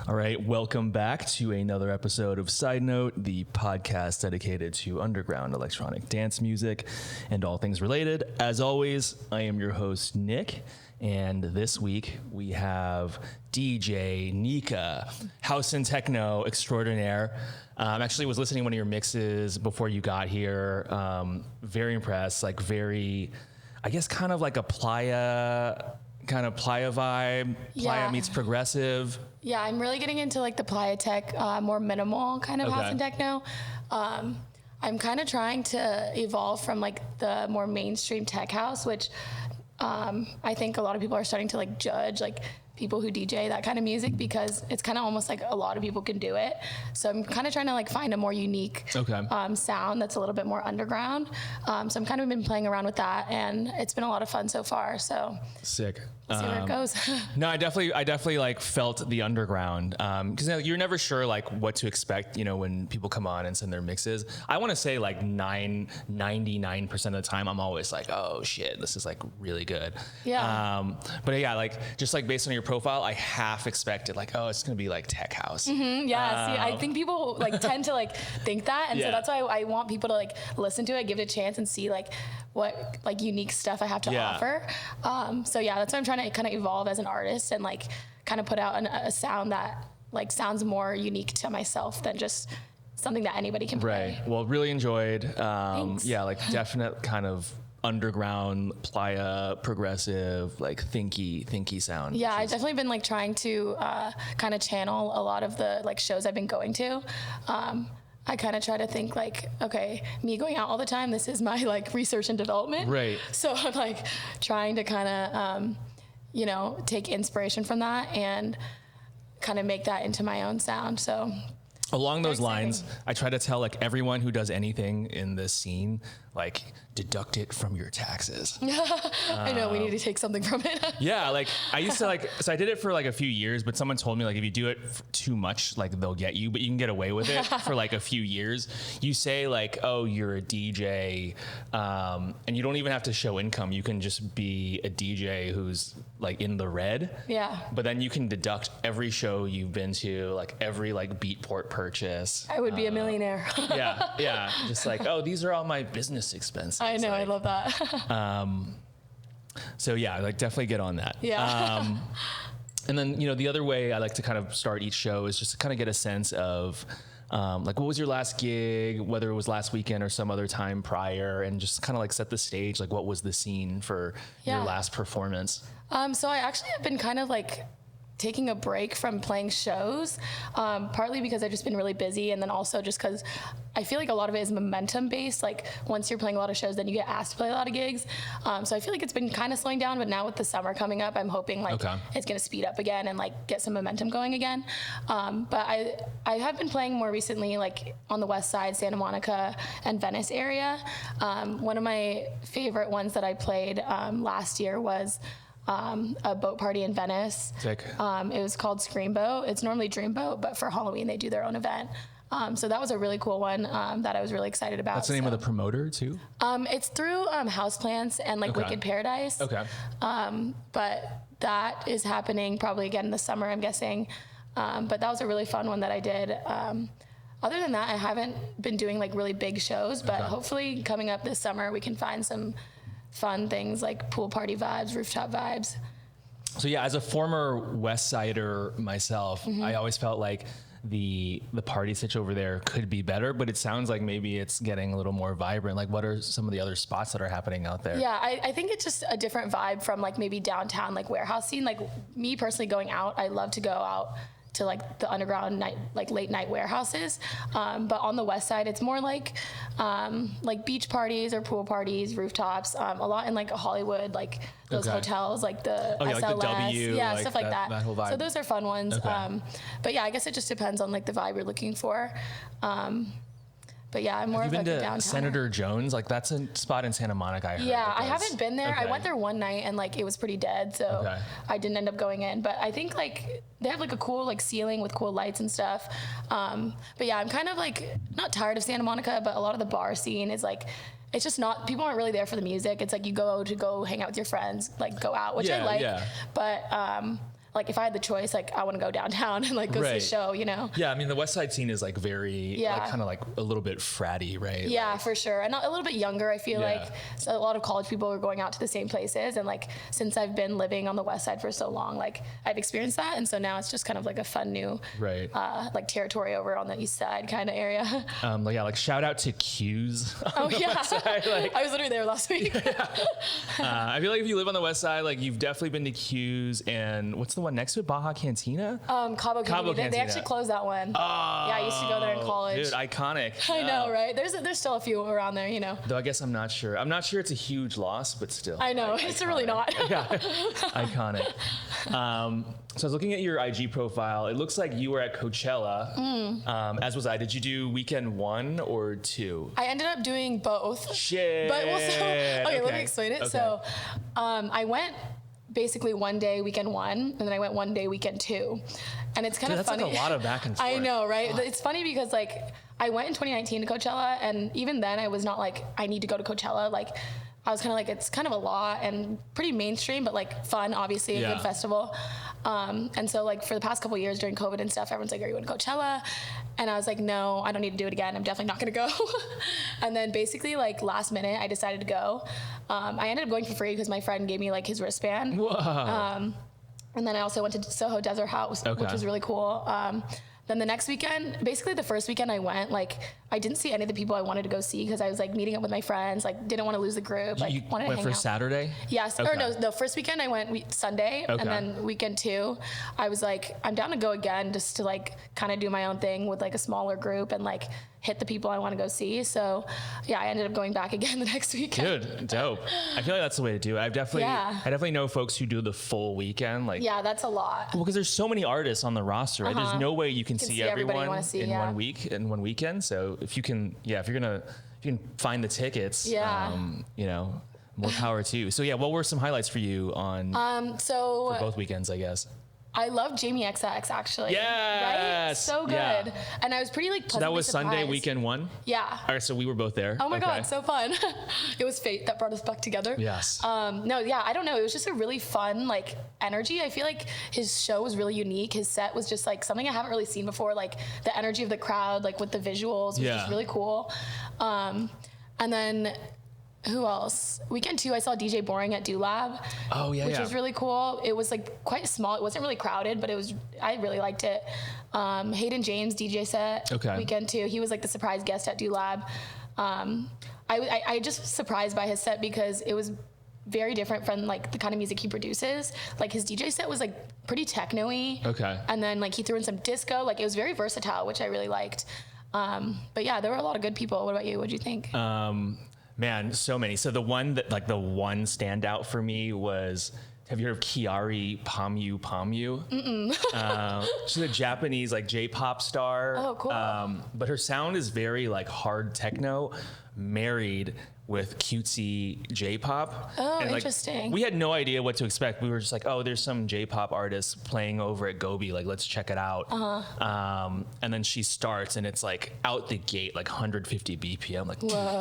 All right, welcome back to another episode of Side Note, the podcast dedicated to underground electronic dance music and all things related. As always, I am your host, Nick, and this week we have DJ Nica, house and techno extraordinaire. Actually was listening to one of your mixes before you got here. Very impressed, like very, I guess kind of like a playa vibe. Playa meets progressive. Yeah, I'm really getting into like the playa tech, more minimal kind of house and techno. I'm kind of trying to evolve from like the more mainstream tech house, which I think a lot of people are starting to like judge like people who DJ that kind of music because it's kind of almost like a lot of people can do it. So I'm kind of trying to like find a more unique sound that's a little bit more underground. So I'm kind of been playing around with that, and it's been a lot of fun so far. So sick. See where it goes. No, I definitely like felt the underground because you're never sure like what to expect. You know, when people come on and send their mixes, I want to say like 99% of the time, I'm always like, oh shit, this is like really good. Yeah. But yeah, like just like based on your profile, I half expected like, oh, it's gonna be like tech house. Mm-hmm, yeah. See, I think people like tend to like think that, and so that's why I want people to like listen to it, give it a chance, and see like what like unique stuff I have to offer. So yeah, that's why I'm trying to kind of evolve as an artist and like kind of put out a sound that like sounds more unique to myself than just something that anybody can play. Right. Well, really enjoyed. Thanks. Yeah, like definite kind of underground playa progressive like thinky sound. Yeah, I've definitely been like trying to kind of channel a lot of the like shows I've been going to. I kind of try to think like, okay, me going out all the time, this is my like research and development. Right. So I'm like trying to kind of, you know, take inspiration from that and kind of make that into my own sound. So along those lines, I try to tell like everyone who does anything in this scene, like deduct it from your taxes. I know we need to take something from it. Yeah, like I used to like, so I did it for like a few years, but someone told me like if you do it too much, like they'll get you, but you can get away with it for like a few years. You say like, oh, you're a DJ, and you don't even have to show income. You can just be a DJ who's like in the red. Yeah. But then you can deduct every show you've been to, like every like Beatport purchase. I would be a millionaire. Yeah. Just like, oh, these are all my business expenses. I know, like, I love that. So yeah, like definitely get on that. Yeah. And then, you know, the other way I like to kind of start each show is just to kind of get a sense of like what was your last gig, whether it was last weekend or some other time prior, and just kind of like set the stage, like what was the scene for your last performance? So I actually have been kind of like taking a break from playing shows, partly because I've just been really busy, and then also just because I feel like a lot of it is momentum based. Like once you're playing a lot of shows, then you get asked to play a lot of gigs. So I feel like it's been kind of slowing down, but now with the summer coming up, I'm hoping like it's gonna speed up again and like get some momentum going again. But I have been playing more recently, like on the West Side, Santa Monica and Venice area. One of my favorite ones that I played last year was a boat party in Venice. Sick. It was called Screamboat. It's normally Dreamboat, but for Halloween they do their own event. So that was a really cool one that I was really excited about. That's the name of the promoter too? It's through Houseplants and like Wicked Paradise. Okay. But that is happening probably again in the summer, I'm guessing. But that was a really fun one that I did. Other than that, I haven't been doing like really big shows, but hopefully coming up this summer we can find some fun things like pool party vibes, rooftop vibes. So yeah, as a former West Sider myself, I always felt like the party sitch over there could be better, but it sounds like maybe it's getting a little more vibrant. Like what are some of the other spots that are happening out there? Yeah, I think it's just a different vibe from like maybe downtown, like warehouse scene. Like me personally going out, I love to go out to like the underground night, like late night warehouses. But on the West Side, it's more like beach parties or pool parties, rooftops, a lot in like Hollywood, like those hotels, like the SLS, like the W, like stuff like that. That whole vibe. So those are fun ones. But yeah, I guess it just depends on like the vibe you're looking for. But yeah, I'm more of like a downtown. Senator Jones? Like that's a spot in Santa Monica, I heard. Yeah, I haven't been there. I went there one night and like it was pretty dead, so I didn't end up going in. But I think like they have like a cool like ceiling with cool lights and stuff. But yeah, I'm kind of like not tired of Santa Monica, but a lot of the bar scene is like, it's just not, people aren't really there for the music. It's like you go hang out with your friends, like go out, which I like. Yeah. But like if I had the choice, like I want to go downtown and like go see a show, you know? Yeah, I mean the West Side scene is like very, like, kind of like a little bit fratty, right? Yeah, like, for sure, and a little bit younger. I feel like so a lot of college people are going out to the same places, and like since I've been living on the West Side for so long, like I've experienced that, and so now it's just kind of like a fun new, like territory over on the East Side kind of area. Like shout out to Q's. Oh yeah, like, I was literally there last week. I feel like if you live on the West Side, like you've definitely been to Q's, and what's the one next to it? Baja Cantina? Cabo Cantina. They actually closed that one. Oh, yeah, I used to go there in college. Dude, iconic. I know, right? There's still a few around there, you know. Though I guess I'm not sure. I'm not sure it's a huge loss, but still. I know, it's really not. Yeah, iconic. So I was looking at your IG profile. It looks like you were at Coachella, as was I. Did you do weekend 1 or 2? I ended up doing both. Shit. But okay, let me explain it. Okay. So I went basically one day weekend 1, and then I went one day weekend 2. And it's kind of funny. That's like a lot of back and forth. I know, right? It's funny because like I went in 2019 to Coachella, and even then I was not like, I need to go to Coachella. Like I was kind of like, it's kind of a lot and pretty mainstream, but like fun, obviously, a good festival. And so like for the past couple of years during COVID and stuff, everyone's like, are you going to Coachella? And I was like, no, I don't need to do it again. I'm definitely not going to go. And then basically like last minute, I decided to go. I ended up going for free because my friend gave me like his wristband. Whoa. And then I also went to Soho Desert House, which was really cool. Then the next weekend, basically the first weekend I went, like I didn't see any of the people I wanted to go see because I was like meeting up with my friends, like didn't want to lose the group. Like You wanted to went hang for out. Saturday? Yes. Okay. Or no, the first weekend I went Sunday, and then weekend 2, I was like, I'm down to go again just to like kind of do my own thing with like a smaller group and like hit the people I want to go see. So yeah, I ended up going back again the next weekend. Dude, dope. I feel like that's the way to do it. I definitely know folks who do the full weekend. Like, yeah, that's a lot. well, because there's so many artists on the roster, right? There's no way you can see everyone in 1 week, in 1 weekend. So if you can, if you can find the tickets, you know, more power to you. So yeah, what were some highlights for you on for both weekends, I guess? I love Jamie XX actually. Yes. Right? So good. Yeah. And I was pretty like pleasantly So that was surprised. Sunday, weekend 1? Yeah. All right, so we were both there. Oh my God, so fun. It was fate that brought us back together. Yes. No, yeah, I don't know. It was just a really fun like energy. I feel like his show was really unique. His set was just like something I haven't really seen before. Like the energy of the crowd, like with the visuals was just really cool. And then who else? Weekend 2, I saw DJ Boring at Do Lab. Oh yeah, which was really cool. It was like quite small. It wasn't really crowded, but I really liked it. Hayden James DJ set. Weekend 2. He was like the surprise guest at Do Lab. I just surprised by his set because it was very different from like the kind of music he produces. Like his DJ set was like pretty techno-y. And then like he threw in some disco. Like it was very versatile, which I really liked. But yeah, there were a lot of good people. What about you? What'd you think? Man, so many. So the one standout for me was, have you heard of Kiari Pamu Pamu? Mm-mm. She's a Japanese like J-pop star. Oh, cool. But her sound is very like hard techno married with cutesy J-pop. Oh, and, like, interesting. We had no idea what to expect. We were just like, oh, there's some J-pop artist playing over at Gobi. Like, let's check it out. And then she starts, and it's like out the gate, like 150 BPM, like. Whoa.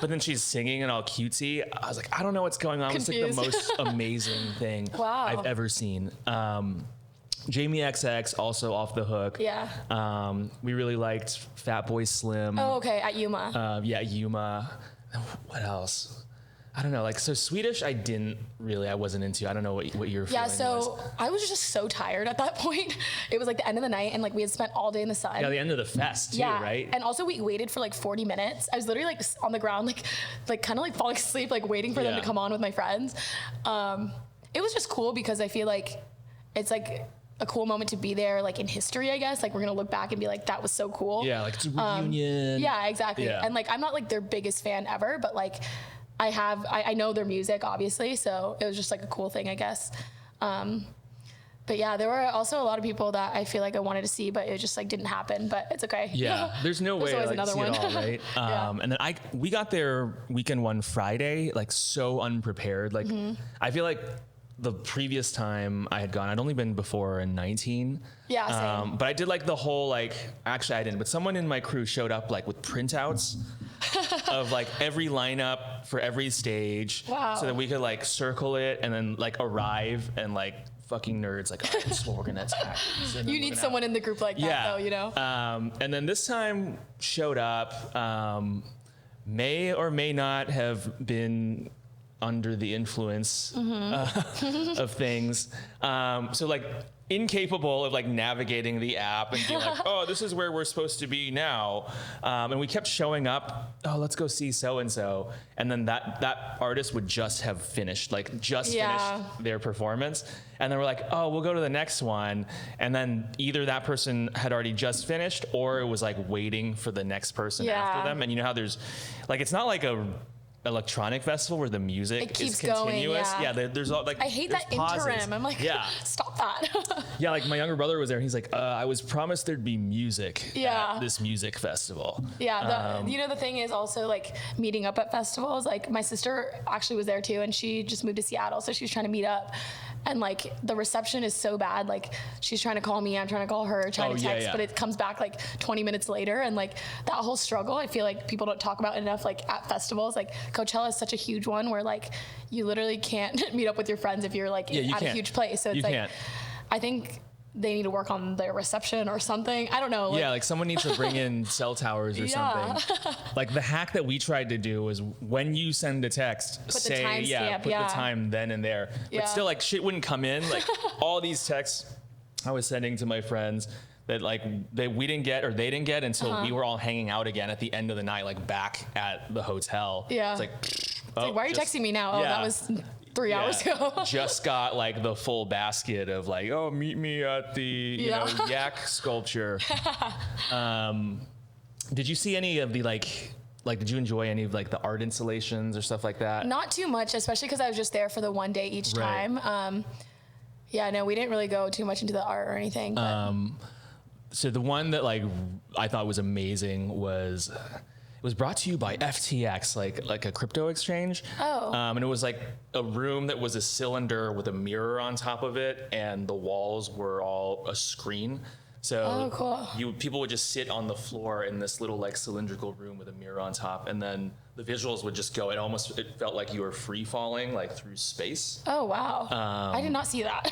But then she's singing and all cutesy. I was like, I don't know what's going on. Confused. It's like the most amazing thing I've ever seen. Jamie XX also off the hook. Yeah. We really liked Fatboy Slim. Oh, okay. At Yuma. Yeah, Yuma. What else? I don't know. Like, so Swedish, I wasn't into. I don't know what your feeling was. So I was just so tired at that point. It was like the end of the night, and like we had spent all day in the sun. Yeah, the end of the fest too, right? And also we waited for like 40 minutes. I was literally like on the ground, like kind of like falling asleep, like waiting for them to come on with my friends. It was just cool because I feel like it's like a cool moment to be there, like in history, I guess. Like we're gonna look back and be like, that was so cool. Yeah, like it's a reunion. Yeah, exactly. Yeah. And like I'm not like their biggest fan ever, but like I know their music obviously, so it was just like a cool thing, I guess. But yeah, there were also a lot of people that I feel like I wanted to see, but it just like didn't happen. But it's okay. Yeah, there's no way always like, to see it all, right? And then we got there weekend 1 Friday, like so unprepared. Like I feel like the previous time I had gone, I'd only been before in 19. Yeah, same. But I did like the whole like, actually I didn't, but someone in my crew showed up like with printouts of like every lineup for every stage. Wow. So that we could like circle it and then like arrive and like fucking nerds. Like, all right, so we're gonna attack these, and then You we're need gonna someone in the group like that, though, you know? And then this time showed up, may or may not have been under the influence of things. So like incapable of like navigating the app and being like, oh, this is where we're supposed to be now. And we kept showing up, oh, let's go see so-and-so. And then that artist would just have finished, finished their performance. And then we're like, oh, we'll go to the next one. And then either that person had already just finished or it was like waiting for the next person after them. And you know how there's like, it's not like a electronic festival where the music is continuous. There's all like I hate that pauses. Interim. I'm like, stop that. Yeah, like my younger brother was there and he's like, I was promised there'd be music at this music festival. Yeah, the thing is also like meeting up at festivals. Like my sister actually was there too and she just moved to Seattle, so she was trying to meet up. And like the reception is so bad. Like she's trying to call me, I'm trying to call her, trying to text, but it comes back like 20 minutes later. And like that whole struggle, I feel like people don't talk about enough. Like at festivals, like Coachella is such a huge one where like you literally can't meet up with your friends if you're like at a huge place. So it's I think they need to work on their reception or something. I don't know. Like someone needs to bring in cell towers or something. Like the hack that we tried to do was when you send a text, put the time then and there. But still like shit wouldn't come in. Like all these texts I was sending to my friends that like they didn't get until we were all hanging out again at the end of the night, like back at the hotel. Yeah. It's like, why are you texting me now? Oh, that was 3 hours ago. Just got like the full basket of like, oh, meet me at the yak sculpture. Did you see any of the like did you enjoy any of like the art installations or stuff like that? Not too much, especially because I was just there for the one day each time. We didn't really go too much into the art or anything. But. So the one that like I thought was amazing was it was brought to you by FTX, like a crypto exchange. Oh. And it was like a room that was a cylinder with a mirror on top of it, and the walls were all a screen. So cool. People would just sit on the floor in this little like cylindrical room with a mirror on top, and then the visuals would just go. It felt like you were free falling like through space. Oh wow! I did not see that.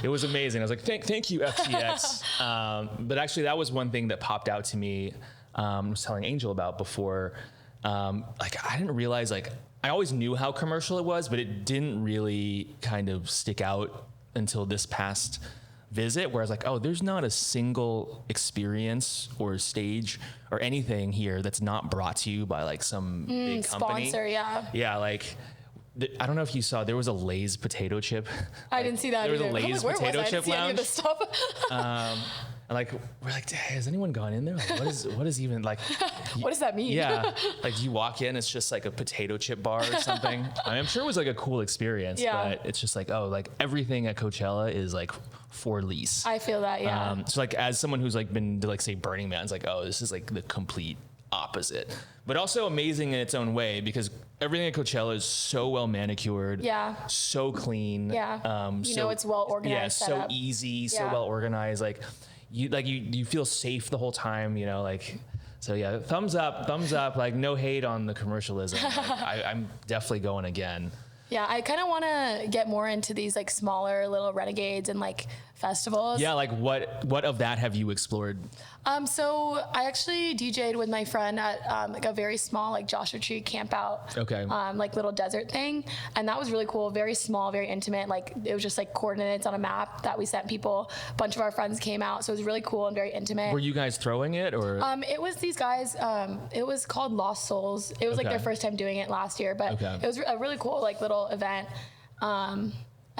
It was amazing. I was like, thank you, FTX. But actually, that was one thing that popped out to me. I was telling Angel about before. Like I didn't realize like I always knew how commercial it was, but it didn't really kind of stick out until this past visit, where I was like, oh, there's not a single experience or stage or anything here that's not brought to you by like some big company. Sponsor, like I don't know if you saw, there was a Lay's potato chip. I didn't see that. There was a Lay's potato chip lounge. And like we're like, has anyone gone in there? Like, what is even like? What does that mean? Yeah, like you walk in, it's just like a potato chip bar or something. I'm sure it was like a cool experience, but it's just like, oh, like everything at Coachella is like for lease. I feel that, yeah. So like as someone who's like been to like say Burning Man, it's like, oh, this is like the complete opposite, but also amazing in its own way because everything at Coachella is so well manicured, so clean, it's well organized, so easy, so well organized, like you feel safe the whole time, so thumbs up, like no hate on the commercialism. Like, I'm definitely going again. Yeah, I kind of want to get more into these like smaller little renegades and like festivals. Yeah, like what of that have you explored? So I actually DJ'd with my friend at like a very small like Joshua Tree camp out. Okay. Like little desert thing, and that was really cool. Very small, very intimate. Like it was just like coordinates on a map that we sent people. A bunch of our friends came out, so it was really cool and very intimate. Were you guys throwing it or? It was these guys. It was called Lost Souls. It was like their first time doing it last year, but it was a really cool like little event.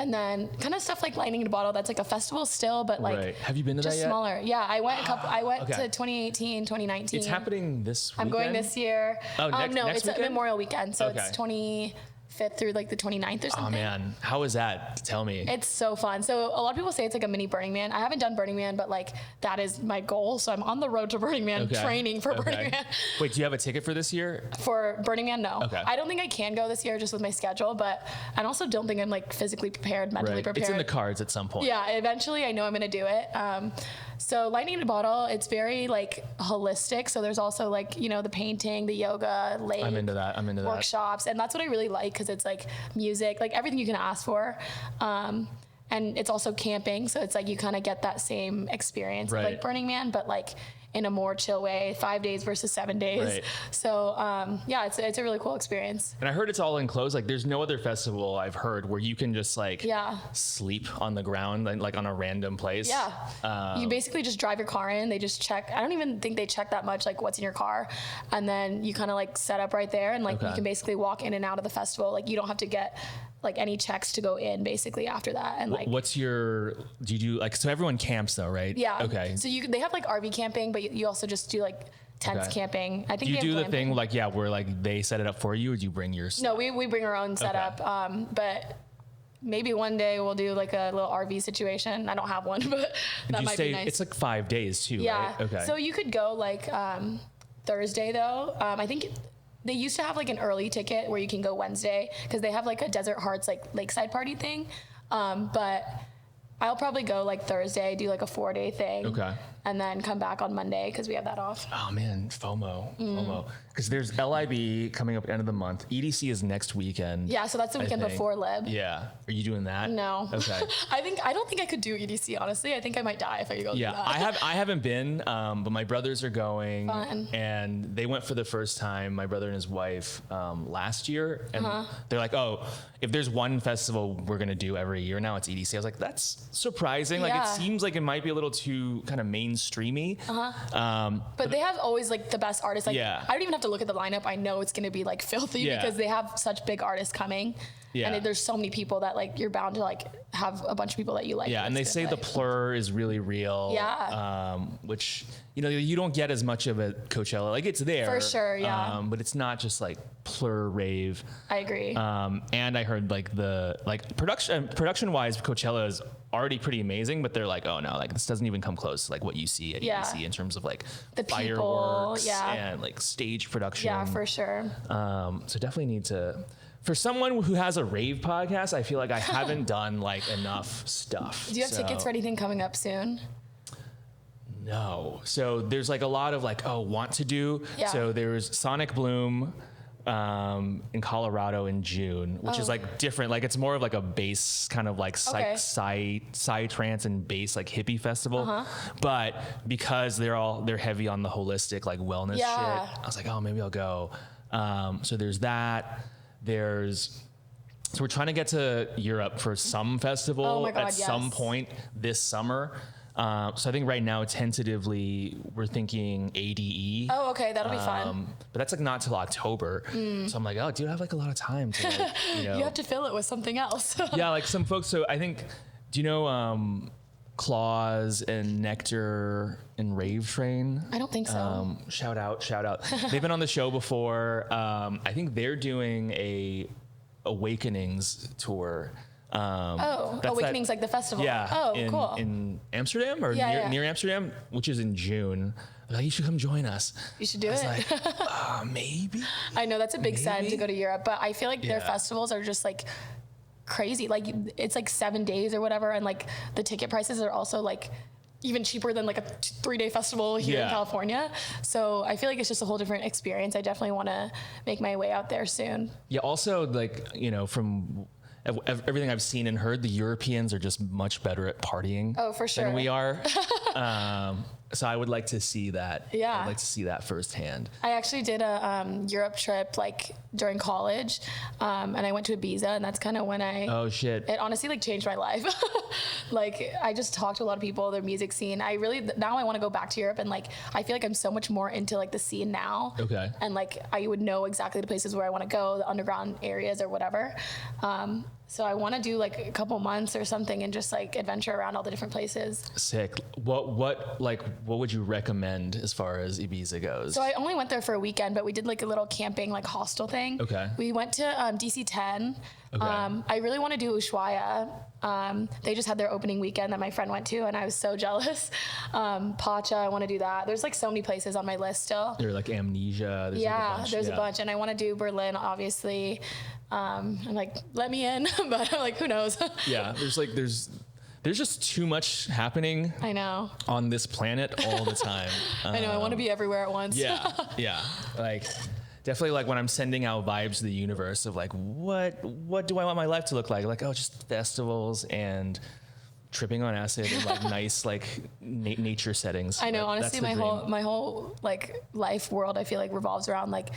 And then kind of stuff like Lightning in a Bottle. That's like a festival still, but like have you been to that yet? Just smaller. Yeah, I went I went to 2018, 2019. It's happening this weekend? I'm going this year. Oh, next it's a Memorial weekend, so it's 25th through like the 29th or something. Oh man, how is that? Tell me. It's so fun. So a lot of people say it's like a mini Burning Man. I haven't done Burning Man, but like that is my goal. So I'm on the road to Burning Man, training for Burning Man. Wait, do you have a ticket for this year? For Burning Man, no. Okay. I don't think I can go this year just with my schedule, but I also don't think I'm like physically prepared, mentally prepared. It's in the cards at some point. Yeah, eventually I know I'm gonna do it. So Lightning in a Bottle, it's very like holistic. So there's also like, the painting, the yoga, lake. I'm into that. Workshops. And that's what I really like because it's like music, like everything you can ask for. and it's also camping, so it's like you kind of get that same experience of like Burning Man, but like in a more chill way, 5 days versus 7 days. Right. So yeah, it's a really cool experience. And I heard it's all enclosed. Like there's no other festival I've heard where you can just like sleep on the ground, like on a random place. Yeah. You basically just drive your car in. They just check. I don't even think they check that much, like what's in your car. And then you kind of like set up right there, and like you can basically walk in and out of the festival. Like you don't have to get like any checks to go in basically after that. And like, do you do like, so everyone camps though, right? Yeah. Okay. So they have like RV camping, but you also just do like tents camping. I think do you do the thing like, where like they set it up for you, or do you bring your stuff? No, we bring our own setup. But maybe one day we'll do like a little RV situation. I don't have one, but that might be nice. It's like 5 days too, yeah. right? Okay. So you could go like Thursday though. I think they used to have like an early ticket where you can go Wednesday because they have like a Desert Hearts like lakeside party thing. But I'll probably go like Thursday, do like a 4-day thing. Okay. And then come back on Monday because we have that off. Oh man, FOMO. Because there's LIB coming up at the end of the month. EDC is next weekend. Yeah, so that's the weekend before Lib. Yeah. Are you doing that? No. Okay. I don't think I could do EDC, honestly. I think I might die if I could go do that. I haven't been, but my brothers are going. Fun. And they went for the first time, my brother and his wife, last year. And they're like, oh, if there's one festival we're going to do every year now, it's EDC. I was like, that's surprising. Like, it seems like it might be a little too kind of mainstreamy. But they have always like the best artists. Like, Yeah. I don't even have to look at the lineup. I know it's going to be like filthy because they have such big artists coming. Yeah. And there's so many people that like you're bound to like have a bunch of people that you like. Yeah, and they say the plur is really real. Yeah. Which, you know, you don't get as much of at Coachella. Like, it's there. For sure, yeah. But it's not just like plur rave. I agree. And I heard like production wise, Coachella is already pretty amazing, but they're like, oh no, like this doesn't even come close to like what you see at EDC in terms of like the fireworks people, and like stage production. Yeah, for sure. So definitely need to. For someone who has a rave podcast, I feel like I haven't done like enough stuff. Do you have tickets for anything coming up soon? No. So there's like a lot of like, want to do. Yeah. So there's Sonic Bloom in Colorado in June, which is like different. Like it's more of like a bass kind of like psy trance and bass like hippie festival. But because they're heavy on the holistic like wellness shit, I was like, oh, maybe I'll go. So there's that. So we're trying to get to Europe for some festival at some point this summer. So I think right now, tentatively, we're thinking ADE. Oh, okay, that'll be fun. But that's like not till October. So I'm like, oh, dude, I have like a lot of time to, like, you have to fill it with something else. Yeah, like some folks. So I think, do you know Claws and Nectar and Rave Train? I don't think so. Shout out. They've been on the show before. I think they're doing a Awakenings tour. Awakenings, like the festival. Yeah. Oh, cool. In Amsterdam or near Amsterdam, which is in June. Like, you should come join us. You should do it. Like, maybe. I know that's a big send to go to Europe, but I feel like their festivals are just like crazy. Like it's like 7 days or whatever, and like the ticket prices are also like even cheaper than like a 3-day festival here in California. So I feel like it's just a whole different experience. I definitely want to make my way out there soon. Yeah. Also, like, you know, from everything I've seen and heard, the Europeans are just much better at partying. Oh, for sure. Than we are. So I would like to see that. Yeah. I'd like to see that firsthand. I actually did a Europe trip like during college, and I went to Ibiza, and that's kind of when Oh shit. It honestly like changed my life. Like I just talked to a lot of people, their music scene. Now I want to go back to Europe, and like I feel like I'm so much more into like the scene now. Okay. And like I would know exactly the places where I want to go, the underground areas or whatever. So I want to do like a couple months or something and just like adventure around all the different places. Sick. What would you recommend as far as Ibiza goes? So I only went there for a weekend, but we did like a little camping like hostel thing. Okay. We went to DC-10. Okay. I really want to do Ushuaia. They just had their opening weekend that my friend went to, and I was so jealous. Pacha, I want to do that. There's like so many places on my list still. There's like Amnesia. There's a bunch, and I want to do Berlin, obviously. I'm like, let me in, but I'm like, who knows? Yeah, there's just too much happening. I know. On this planet all the time. I know. I want to be everywhere at once. Yeah. Like, definitely like when I'm sending out vibes to the universe of like, what do I want my life to look like? Like, oh, just festivals and tripping on acid and like nice like nature settings. I know, honestly, my whole like life world, I feel like revolves around like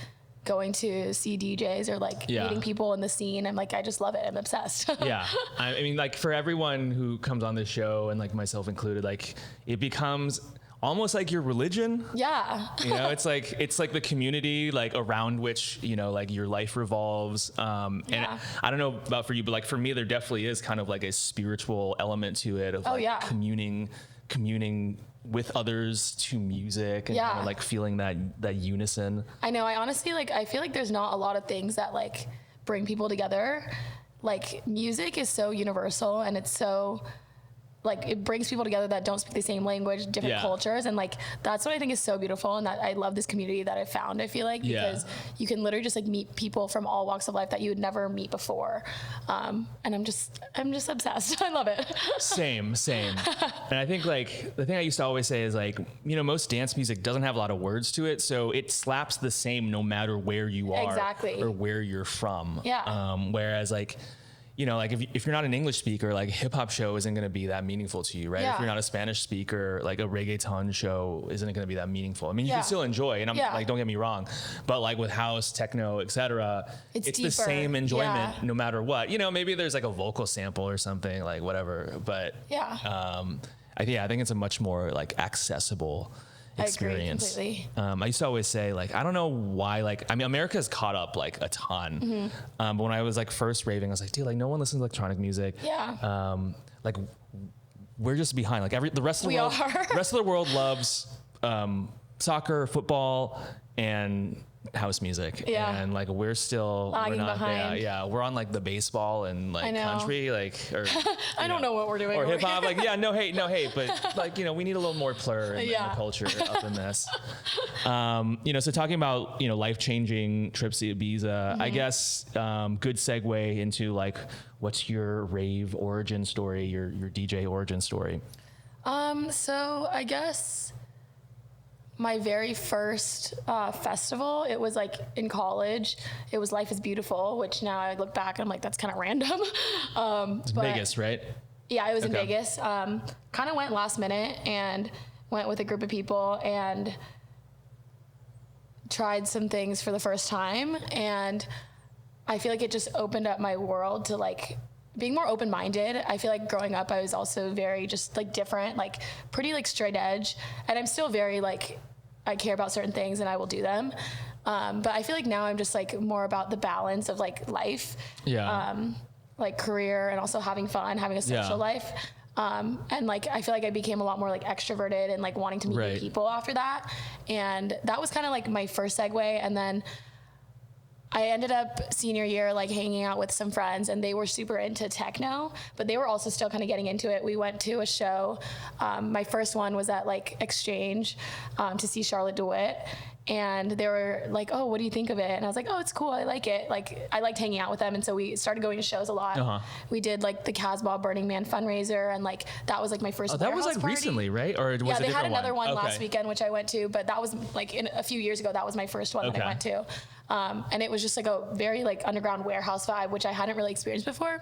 going to see DJs or like meeting people in the scene. I'm like, I just love it. I'm obsessed. Yeah. I mean, like for everyone who comes on this show and like myself included, like it becomes almost like your religion. Yeah. You know, it's like the community like around which, you know, like your life revolves. And I don't know about for you, but like for me, there definitely is kind of like a spiritual element to it of like communing with others to music and kind of like feeling that unison. I know. I honestly I feel like there's not a lot of things that like bring people together. Like music is so universal and it's so like it brings people together that don't speak the same language, different cultures, and like that's what I think is so beautiful, and that I love this community that I found. I feel like because you can literally just like meet people from all walks of life that you would never meet before, and I'm just obsessed. I love it. Same. And I think like the thing I used to always say is like, you know, most dance music doesn't have a lot of words to it, so it slaps the same no matter where you are or where you're from. Whereas like, you know, like if you're not an English speaker, like a hip hop show isn't going to be that meaningful to you, right? If you're not a Spanish speaker, like a reggaeton show isn't going to be that meaningful. I mean, you can still enjoy, and I'm like, don't get me wrong, but like with house, techno, etc., it's the same enjoyment no matter what. You know, maybe there's like a vocal sample or something, like whatever, but I think it's a much more like accessible experience. I agree completely. I used to always say like, I don't know why, like, I mean, America's caught up like a ton. But when I was like first raving, I was like, dude, like no one listens to electronic music. Like we're just behind. Like the rest of the world loves soccer, football, and house music. And like we're lagging behind. We're on like the baseball and like country, like or I don't know what we're doing or hip hop. Like no hate, but like, you know, we need a little more plur in the culture up in this. You know, so talking about, you know, life-changing trips to Ibiza, I guess good segue into like what's your rave origin story, your DJ origin story? So I guess my very first festival, it was like in college. It was Life is Beautiful, which now I look back and I'm like, that's kind of random. It's Vegas, right? Yeah, it was in Vegas. Kind of went last minute and went with a group of people and tried some things for the first time. And I feel like it just opened up my world to like being more open-minded. I feel like growing up, I was also very just like different, like pretty like straight edge. And I'm still very like, I care about certain things and I will do them. But I feel like now I'm just like more about the balance of like life, like career and also having fun, having a social life. And like, I feel like I became a lot more like extroverted and like wanting to meet new people after that. And that was kind of like my first segue. And then I ended up senior year like hanging out with some friends and they were super into techno, but they were also still kind of getting into it. We went to a show. My first one was at like Exchange to see Charlotte DeWitt. And they were like, oh, what do you think of it? And I was like, oh, it's cool. I like it. Like, I liked hanging out with them. And so we started going to shows a lot. We did like the Casbah Burning Man fundraiser. And like, that was like my first that was like party. Recently, right? Or was they had another one last weekend, which I went to, but that was like a few years ago, that was my first one that I went to. And it was just like a very like underground warehouse vibe, which I hadn't really experienced before.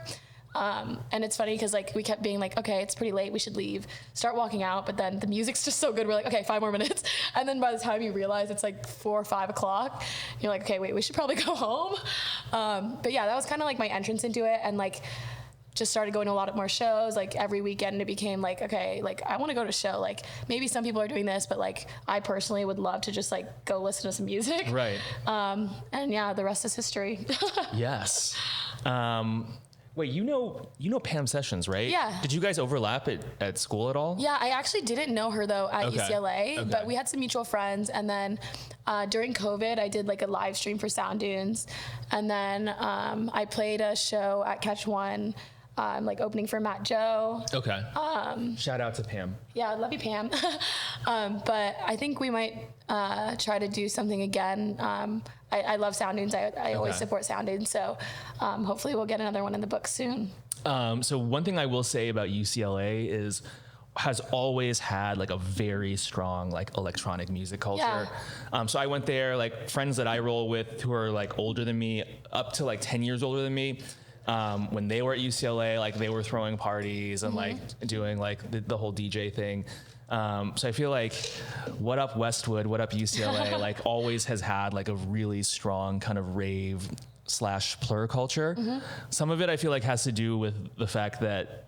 And it's funny because like we kept being like, okay, it's pretty late, we should leave, start walking out, but then the music's just so good, we're like, okay, 5 more minutes. And then by the time you realize it's like 4 or 5 o'clock, you're like, okay, wait, we should probably go home. But yeah, that was kind of like my entrance into it, and like just started going to a lot of more shows. Like every weekend it became like, okay, like I want to go to a show. Like maybe some people are doing this, but like I personally would love to just like go listen to some music. And yeah, the rest is history. Yes. Wait, you know Pam Sessions, right? Yeah. Did you guys overlap at school at all? Yeah, I actually didn't know her though at UCLA, but we had some mutual friends. And then during COVID, I did like a live stream for Sound Dunes. And then I played a show at Catch One, like opening for Matt Joe. Shout out to Pam. Yeah, I love you, Pam. But I think we might try to do something again. I love Sound Dunes. I always support Sound Dunes. So hopefully we'll get another one in the book soon. So one thing I will say about UCLA is has always had like a very strong like electronic music culture. So I went there, like friends that I roll with who are like older than me, up to like 10 years older than me. When they were at UCLA, like they were throwing parties and like doing like the whole DJ thing. So I feel like what up Westwood, what up UCLA, like always has had like a really strong kind of rave / plur culture. Some of it I feel like has to do with the fact that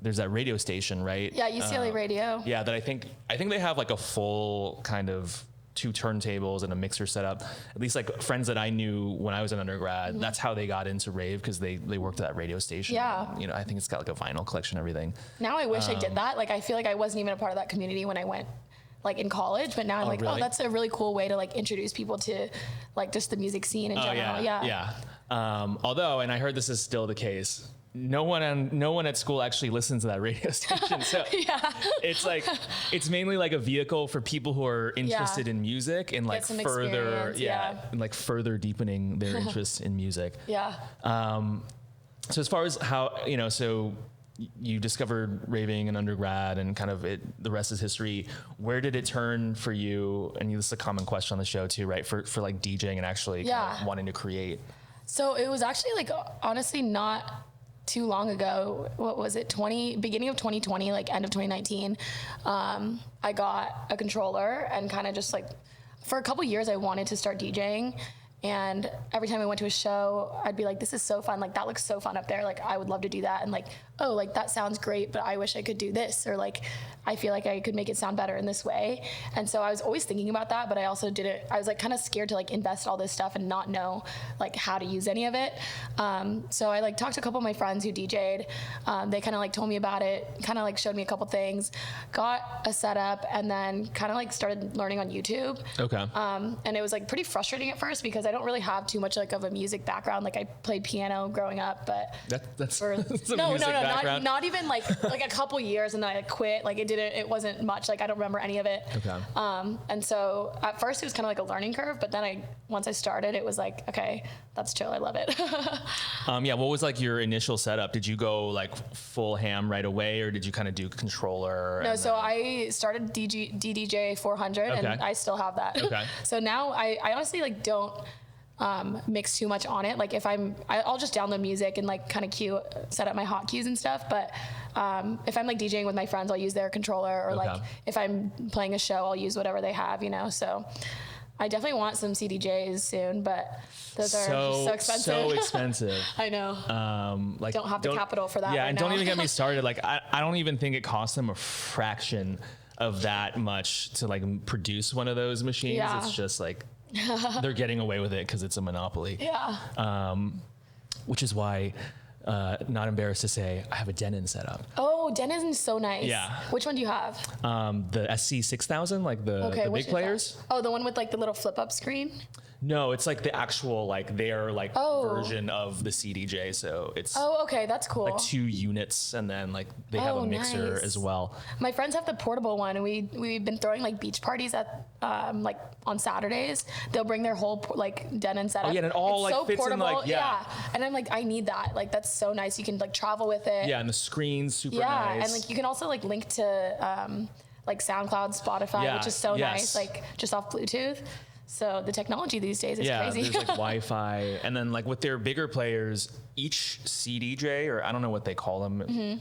there's that radio station, right? Yeah, UCLA radio. Yeah, that I think they have like a full kind of 2 turntables and a mixer setup. At least like friends that I knew when I was an undergrad, that's how they got into rave, because they worked at that radio station. Yeah. And, you know, I think it's got like a vinyl collection and everything. Now I wish I did that. Like I feel like I wasn't even a part of that community when I went like in college, but now I'm like, really? oh, that's a really cool way to like introduce people to like just the music scene in general. Yeah. Although, and I heard this is still the case, no one at school actually listens to that radio station. So it's like, it's mainly like a vehicle for people who are interested in music and like further, and like further deepening their interest in music. So as far as how, you know, so you discovered raving in undergrad and kind of the rest is history. Where did it turn for you? And this is a common question on the show too, right? For like DJing and actually kind of wanting to create. So it was actually like, honestly, not too long ago. What was it? Beginning of 2020, like end of 2019. I got a controller and kind of just like, for a couple years, I wanted to start DJing. And every time I went to a show, I'd be like, this is so fun. Like, that looks so fun up there. Like, I would love to do that. And like, oh, like that sounds great, but I wish I could do this. Or like, I feel like I could make it sound better in this way. And so I was always thinking about that, but I also I was like kind of scared to like invest all this stuff and not know like how to use any of it. So I like talked to a couple of my friends who DJ'd. They kind of like told me about it, kind of like showed me a couple things, got a setup, and then kind of like started learning on YouTube. Okay. And it was like pretty frustrating at first because I don't really have too much like of a music background. Like I played piano growing up, but that's no, not even like a couple years, and then I like quit. Like it wasn't much. Like I don't remember any of it. Okay. And so at first it was kind of like a learning curve, but then once I started, it was like, okay, that's chill. I love it. Yeah. What was like your initial setup? Did you go like full ham right away, or did you kind of do controller? No. So I started DDJ 400, and I still have that. Okay. So now I honestly like don't mix too much on it. Like if I'll just download music and like kind of set up my hotkeys and stuff. But if I'm like DJing with my friends, I'll use their controller, or like if I'm playing a show, I'll use whatever they have, you know? So I definitely want some CDJs soon, but those are so expensive. So expensive. I know. Like don't have the capital for that. Yeah, right and now. don't even get me started. Like I don't even think it costs them a fraction of that much to like produce one of those machines. Yeah. It's just like they're getting away with it because it's a monopoly. Yeah. Which is why, not embarrassed to say, I have a Denon setup. Oh, Denon is so nice. Yeah. Which one do you have? The SC6000, like the big players. Oh, the one with like the little flip up screen? No, it's like the actual like their like version of the CDJ. So it's okay, that's cool. Like 2 units, and then like they have a mixer as well. My friends have the portable one, and we've been throwing like beach parties at like on Saturdays. They'll bring their whole like Denon setup. Oh yeah, and it all it's like so fits portable. in like And I'm like, I need that. Like that's so nice. You can like travel with it. Yeah, and the screen's super nice. Yeah, and like you can also like link to like SoundCloud, Spotify, which is so nice. Like just off Bluetooth. So the technology these days is crazy. Yeah, there's like Wi-Fi, and then like with their bigger players, each CDJ, or I don't know what they call them,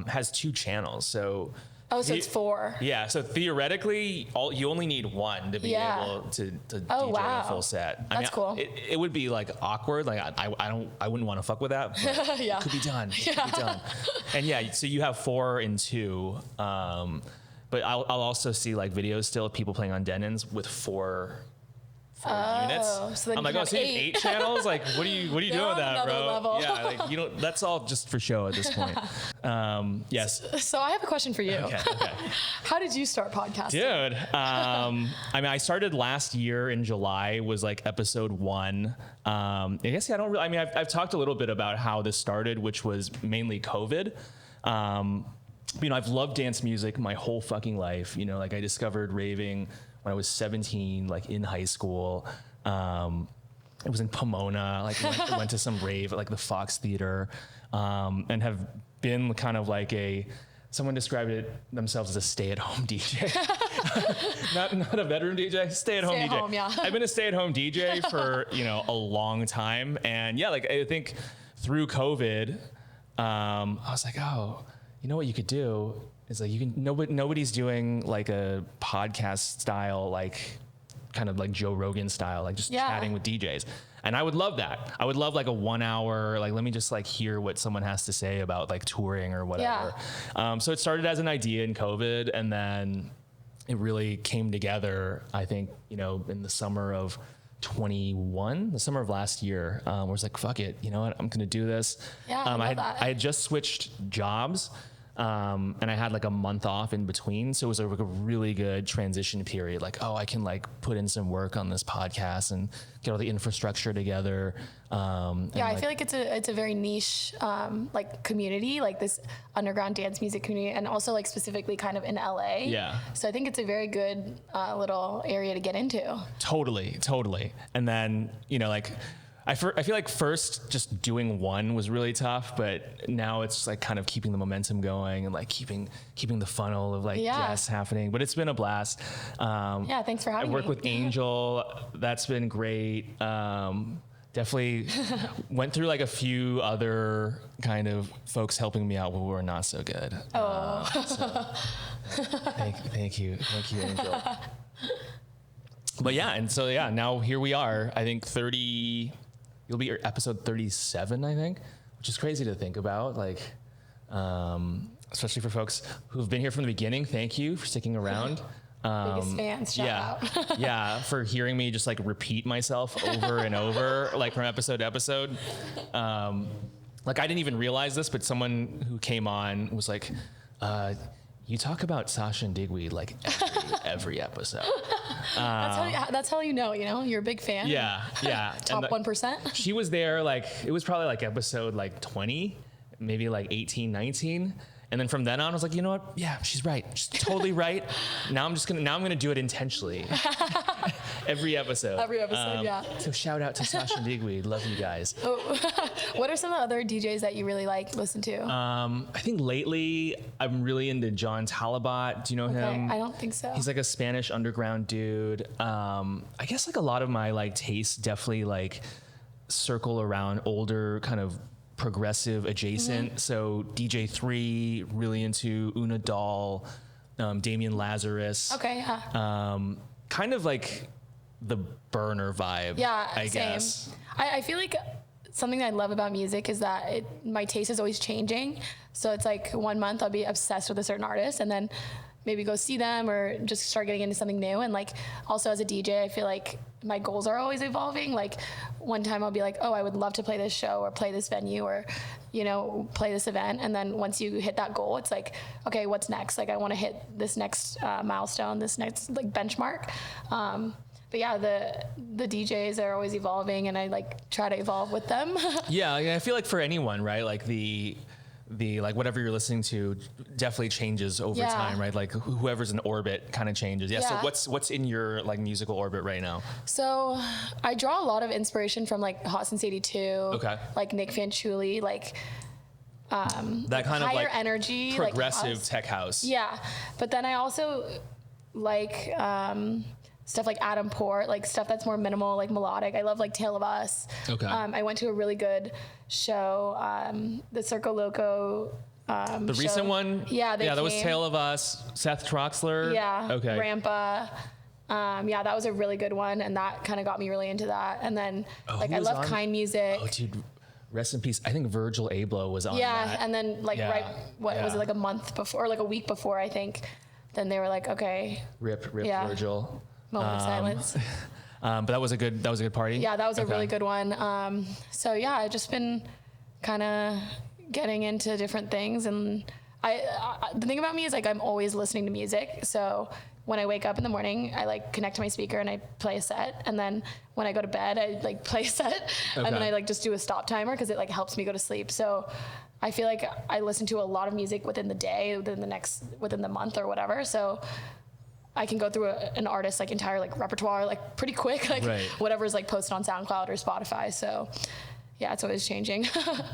has 2 channels. So so it's 4. Yeah, so theoretically, you only need 1 to be able to DJ a full set. That's cool. It would be like awkward. Like I wouldn't want to fuck with that. But it could be done. It could be done. And so you have 4 and 2. But I'll also see like videos still of people playing on Denons with 4 units. So then I'm like, so you have 8 channels? Like, what are you doing with that, bro? Level. Yeah, like you don't. That's all just for show at this point. Yes. So I have a question for you. Okay. How did you start podcasting? Dude, I mean, I started last year in July. Was like episode 1. I guess I don't really. I mean, I've talked a little bit about how this started, which was mainly COVID. You know, I've loved dance music my whole fucking life. You know, like I discovered raving when I was 17, like in high school. It was in Pomona, like went to some rave at like the Fox Theater, and have been kind of like a someone described it themselves as a stay-at-home DJ. not a bedroom DJ, stay-at-home DJ. Stay-at-home, yeah. I've been a stay-at-home DJ for, a long time. And yeah, like I think through COVID, I was like, oh, you know what you could do is like, nobody's doing like a podcast style, like kind of like Joe Rogan style, like just chatting with DJs. And I would love that. I would love like a 1 hour, like, let me just like hear what someone has to say about like touring or whatever. Yeah. So it started as an idea in COVID, and then it really came together, I think, in the summer of 21, the summer of last year, where I was like, fuck it, you know what, I'm going to do this. Yeah, I had just switched jobs. And I had like a month off in between. So it was like a really good transition period. Like, oh, I can like put in some work on this podcast and get all the infrastructure together. I feel like it's a very niche, like community, like this underground dance music community, and also like specifically kind of in LA. Yeah. So I think it's a very good, little area to get into. Totally. And then, I feel like first just doing one was really tough, but now it's like kind of keeping the momentum going and like keeping the funnel of like guests happening. But it's been a blast. Thanks for having me. I work with Angel. That's been great. Definitely went through like a few other kind of folks helping me out who were not so good. Thank you, Angel. But now here we are. I think you'll be episode 37, I think, which is crazy to think about. Like, especially for folks who've been here from the beginning. Thank you for sticking around. Biggest fans, shout out. For hearing me just like repeat myself over and over, like from episode to episode. Like I didn't even realize this, but someone who came on was like, you talk about Sasha and Digweed like every episode. That's how you know, you're a big fan. Yeah. Top 1%. She was there, like, it was probably like episode like 20, maybe like 18, 19. And then from then on, I was like, you know what? Yeah, she's right. She's totally right. Now I'm gonna do it intentionally. Every episode. So shout out to Sasha and Digweed. Love you guys. What are some of the other DJs that you really listen to? I think lately I'm really into John Talabot. Do you know him? I don't think so. He's like a Spanish underground dude. I guess like a lot of my like tastes definitely like circle around older kind of progressive adjacent. Mm-hmm. So DJ3, really into Una Doll, Damian Lazarus. Okay, yeah. Kind of like the burner vibe. Yeah, I same. guess. I feel like something that I love about music is that my taste is always changing. So it's like 1 month I'll be obsessed with a certain artist, and then maybe go see them or just start getting into something new. And like also as a DJ, I feel like my goals are always evolving. Like one time I'll be like, oh, I would love to play this show or play this venue or, play this event. And then once you hit that goal, it's like, okay, what's next? Like I want to hit this next milestone, this next like benchmark. But yeah, the DJs are always evolving, and I like try to evolve with them. Yeah, I feel like for anyone, right? Like the like whatever you're listening to definitely changes over time, right? Like whoever's in orbit kind of changes. Yeah. So what's in your like musical orbit right now? So I draw a lot of inspiration from like Hot Since 82. Okay. Like Nick Fanciulli, like that kind of higher like energy, progressive like tech house. Yeah, but then I also like stuff like Adam Port, like stuff that's more minimal, like melodic. I love like Tale of Us. Okay. I went to a really good show, the Circo Loco the show. recent one? Yeah, that was Tale of Us, Seth Troxler. Yeah. Okay. Rampa. That was a really good one, and that kind of got me really into that. And then I love Kind Music. Oh, dude. Rest in peace. I think Virgil Abloh was on that. Yeah, and then like was it like a month before, or like a week before, I think. Then they were like, okay. Rip Virgil. Moment of silence. But that was a good party. Yeah, that was a really good one. I've just been kind of getting into different things, and the thing about me is like I'm always listening to music. So when I wake up in the morning, I like connect to my speaker and I play a set, and then when I go to bed, I like play a set, and then I like just do a stop timer because it like helps me go to sleep. So I feel like I listen to a lot of music within the day, within the month or whatever. So I can go through an artist's like entire like repertoire like pretty quick, like whatever's like posted on SoundCloud or Spotify. So yeah, it's always changing.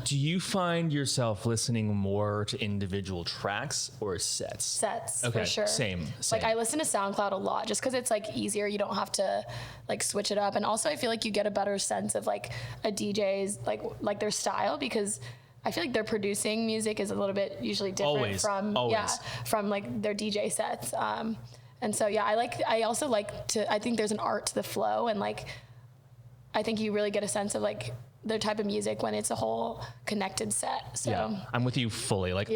Do you find yourself listening more to individual tracks or sets? Sets, Okay, for sure. same. Like I listen to SoundCloud a lot just because it's like easier. You don't have to like switch it up. And also I feel like you get a better sense of like a DJ's like their style, because I feel like their producing music is a little bit usually different from like their DJ sets. And so, yeah, I also like to, I think there's an art to the flow, and like, I think you really get a sense of like their type of music when it's a whole connected set. So yeah, I'm with you fully. Like,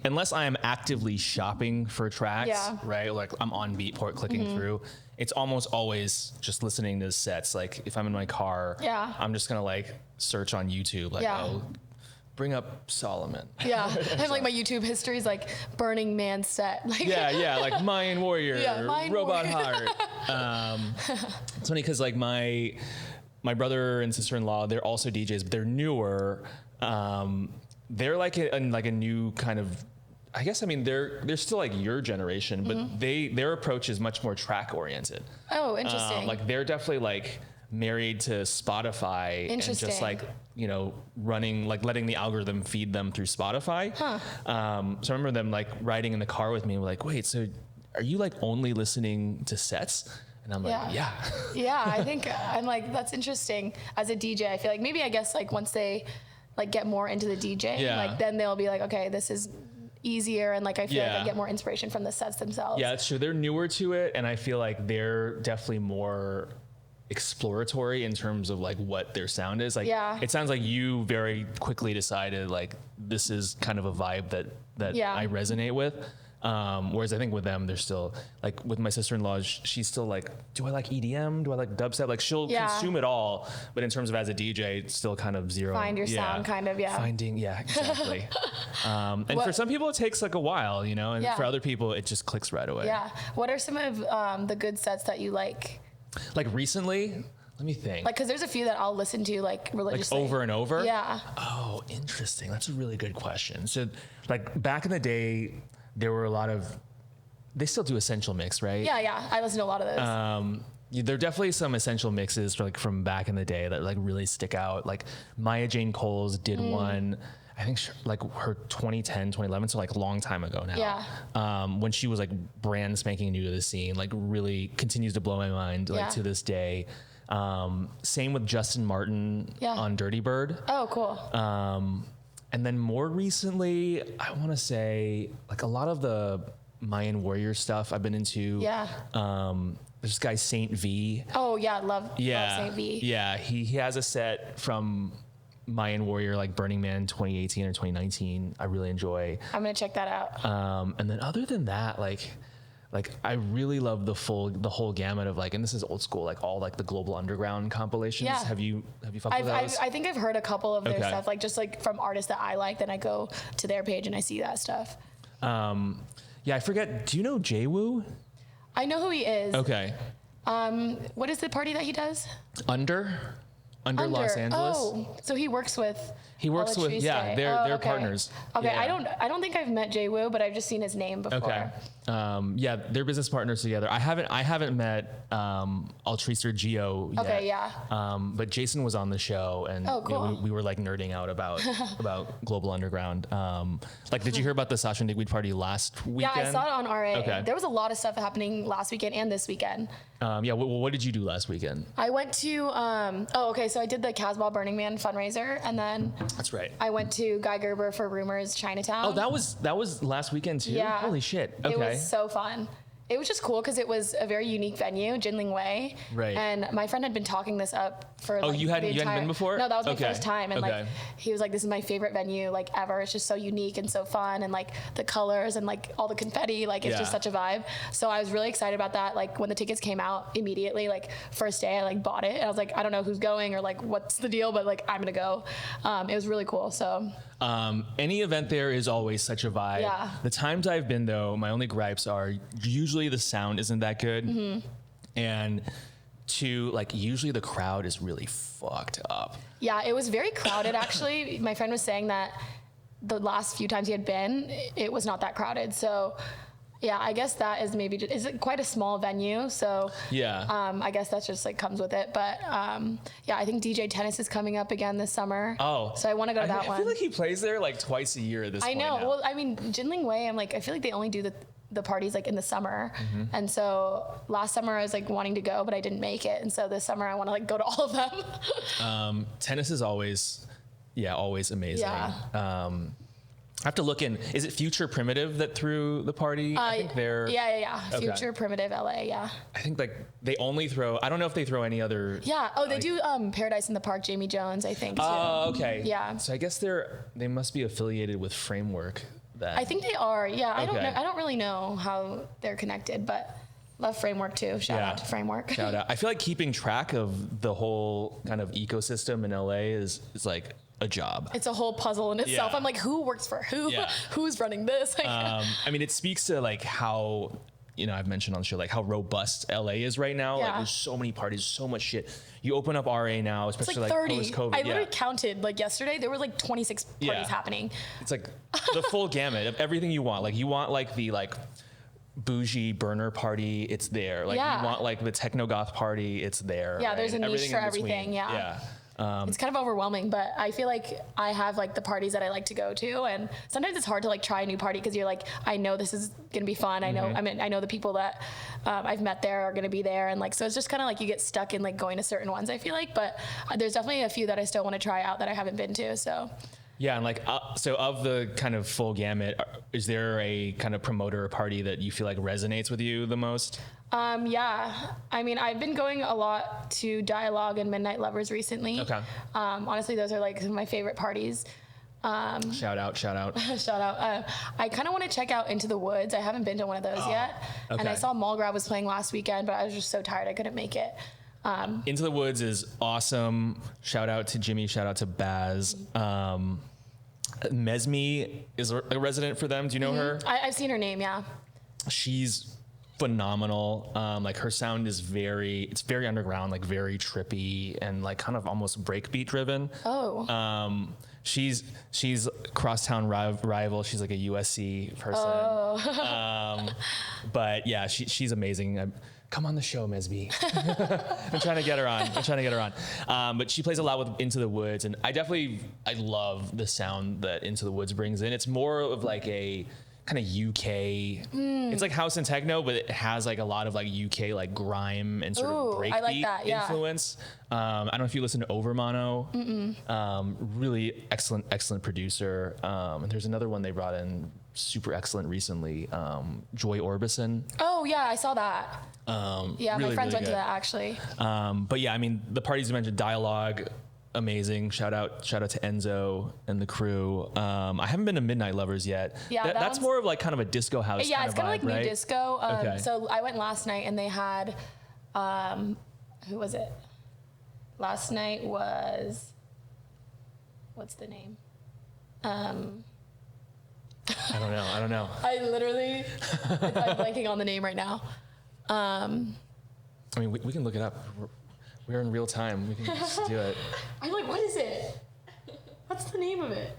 unless I am actively shopping for tracks, right? Like I'm on Beatport clicking through. It's almost always just listening to sets. Like if I'm in my car, I'm just gonna like search on YouTube, like bring up Solomon. Yeah, and like my YouTube history is like Burning Man set. Like like Mayan Warrior, Robot Warrior. Heart. It's funny because like my brother and sister-in-law, they're also DJs, but they're newer. They're like a new kind of, I guess, I mean, they're still like your generation, but their approach is much more track oriented. Oh, interesting. Like they're definitely like married to Spotify and just like, you know, running, like letting the algorithm feed them through Spotify. So I remember them like riding in the car with me, like, wait, so are you like only listening to sets? And I'm like, yeah, I think I'm like, that's interesting. As a DJ, I feel like maybe, I guess, like once they like get more into the DJ, like then they'll be like, okay, this is easier, and like I feel like I get more inspiration from the sets themselves. Yeah, that's true. They're newer to it, and I feel like they're definitely more exploratory in terms of like what their sound is. Like it sounds like you very quickly decided like this is kind of a vibe that I resonate with. Whereas I think with them, they're still like, with my sister-in-law, she's still like, do I like EDM? Do I like dubstep? Like she'll consume it all, but in terms of as a DJ, it's still kind of zero. Find your sound, kind of, Finding, exactly. And for some people, it takes like a while, you know, and for other people, it just clicks right away. Yeah. What are some of the good sets that you like? Like recently? Let me think. Like, because there's a few that I'll listen to like religiously. Like over and over? Yeah. Oh, interesting. That's a really good question. So like back in the day, there were a lot of, they still do Essential Mix, right? Yeah. I listen to a lot of those. There are definitely some Essential Mixes from back in the day that like really stick out. Like Maya Jane Coles did one, I think like her 2010, 2011, so like a long time ago now. Yeah. When she was like brand spanking new to the scene, like really continues to blow my mind like to this day. Same with Justin Martin on Dirty Bird. Oh, cool. And then more recently, I want to say like a lot of the Mayan Warrior stuff I've been into. Yeah. There's this guy Saint V. Oh yeah, love Saint V. Yeah, he has a set from Mayan Warrior, like Burning Man 2018 or 2019. I really enjoy. I'm gonna check that out. And then other than that, like I really love the whole gamut of like, and this is old school, like all like the Global Underground compilations. Yeah. Have you fucked with those? I think I've heard a couple of their stuff, like just like from artists that I like. Then I go to their page and I see that stuff. I forget. Do you know Jwoo? I know who he is. Okay. What is the party that he does? Under Los Angeles. Oh, so he works with. They're partners. Okay, yeah. I don't think I've met Jwoo, but I've just seen his name before. Okay. They're business partners together. I haven't met Altrice or Gio yet. Okay, yeah. But Jason was on the show, and cool. we were like nerding out about Global Underground. Did you hear about the Sasha and Digweed party last weekend? Yeah, I saw it on RA. Okay. There was a lot of stuff happening last weekend and this weekend. What did you do last weekend? I went to so I did the Casbah Burning Man fundraiser, and then that's right. I went to Guy Gerber for Rumors Chinatown. Oh, that was last weekend too? Yeah. Holy shit. Okay. It was so fun. It was just cool because it was a very unique venue, Jinling Wei. Right. And my friend had been talking this up for you hadn't been before? No, that was my first time. And like he was like, this is my favorite venue like ever. It's just so unique and so fun, and like the colors and like all the confetti, like it's just such a vibe. So I was really excited about that. Like when the tickets came out immediately, like first day I like bought it. And I was like, I don't know who's going or like what's the deal, but like I'm gonna go. It was really cool. So any event there is always such a vibe. Yeah. The times I've been though, my only gripes are usually the sound isn't that good. And usually the crowd is really fucked up. Yeah, it was very crowded actually. My friend was saying that the last few times he had been, it was not that crowded. So Yeah, I guess that is maybe just, is it quite a small venue? So I guess that's just like comes with it. But yeah, I think DJ Tennis is coming up again this summer. Oh, so I want to go to that one. I feel like he plays there like twice a year at this point. I know. Now. Well, I mean, Jinling Wei, I feel like they only do the parties like in the summer. And so last summer I was like wanting to go, but I didn't make it. And so this summer I want to like go to all of them. Tennis is always amazing. Yeah. I have to look in. Is it Future Primitive that threw the party? I think they're. Yeah. Okay. Future Primitive LA, yeah. I think like they only throw. I don't know if they throw any other. Yeah. Oh, they do Paradise in the Park. Jamie Jones, I think. Oh, okay. Yeah. So I guess they must be affiliated with Framework. Then. I think they are. Yeah. Okay. I don't know. I don't really know how they're connected, but love Framework too. Shout out to Framework. Shout out. I feel like keeping track of the whole kind of ecosystem in LA is like a job. It's a whole puzzle in itself. Yeah. I'm like, who works for who? Yeah. Who's running this? I mean, it speaks to like how, I've mentioned on the show, like how robust LA is right now. Yeah. Like there's so many parties, so much shit. You open up RA now, especially it's like 30. post-COVID. I literally counted like yesterday, there were like 26 parties happening. It's like the full gamut of everything you want. Like you want like the bougie burner party, it's there. Like you want like the techno goth party, it's there. Yeah, right? there's a niche for everything. Yeah. It's kind of overwhelming, but I feel like I have like the parties that I like to go to, and sometimes it's hard to like try a new party because you're like, I know this is gonna be fun. I know the people that I've met there are gonna be there, and like so it's just kind of like you get stuck in like going to certain ones. I feel like, but there's definitely a few that I still want to try out that I haven't been to. So. Yeah, and like so of the kind of full gamut, is there a kind of promoter or party that you feel like resonates with you the most? Yeah, I mean, I've been going a lot to Dialogue and Midnight Lovers recently. Okay. Honestly, those are like some of my favorite parties. Shout out. Shout out. I kind of want to check out Into the Woods. I haven't been to one of those yet. Okay. And I saw Mallgrab was playing last weekend, but I was just so tired I couldn't make it. Into the Woods is awesome. Shout out to Jimmy. Shout out to Baz. Mesme is a resident for them. Do you know her? I've seen her name, yeah. She's phenomenal. Like her sound is very underground, like very trippy and like kind of almost breakbeat driven. Oh. She's crosstown rival. She's like a USC person. Oh. But yeah, she's amazing. Come on the show, Mesby. I'm trying to get her on. But she plays a lot with Into the Woods, and I love the sound that Into the Woods brings in. It's more of like a kind of UK. It's like house and techno, but it has like a lot of like UK like grime and sort of breakbeat influence. I don't know if you listen to Overmono. Really excellent producer. And there's another one they brought in, super excellent recently. Joy Orbison. Oh yeah, I saw that. Yeah, really, my friends really went to that actually. But yeah, I mean the parties you mentioned, Dialogue, amazing. Shout out to Enzo and the crew. I haven't been to Midnight Lovers yet. Yeah, that's more of like kind of a disco house. Yeah, it's kind of like right? new disco. Okay. So I went last night and they had, who was it? Last night was, what's the name? I don't know. I literally, I'm blanking on the name right now. I mean, we can look it up. We're in real time. We can just do it. I'm like, what is it? What's the name of it?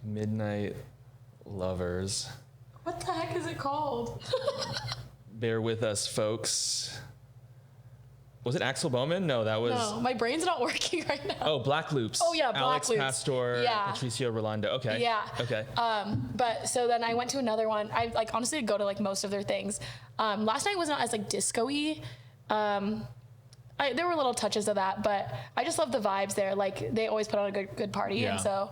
Midnight Lovers. What the heck is it called? Bear with us, folks. Was it Axel Bowman? No, that was... No, my brain's not working right now. Oh, Black Loops. Oh, yeah, Black Alex Loops. Pastor, Yeah. Patricio Rolando. Okay. Yeah. Okay. But so then I went to another one. I like honestly go to like most of their things. Last night was not as like disco-y. There were little touches of that, but I just love the vibes there. Like they always put on a good party. Yeah. And so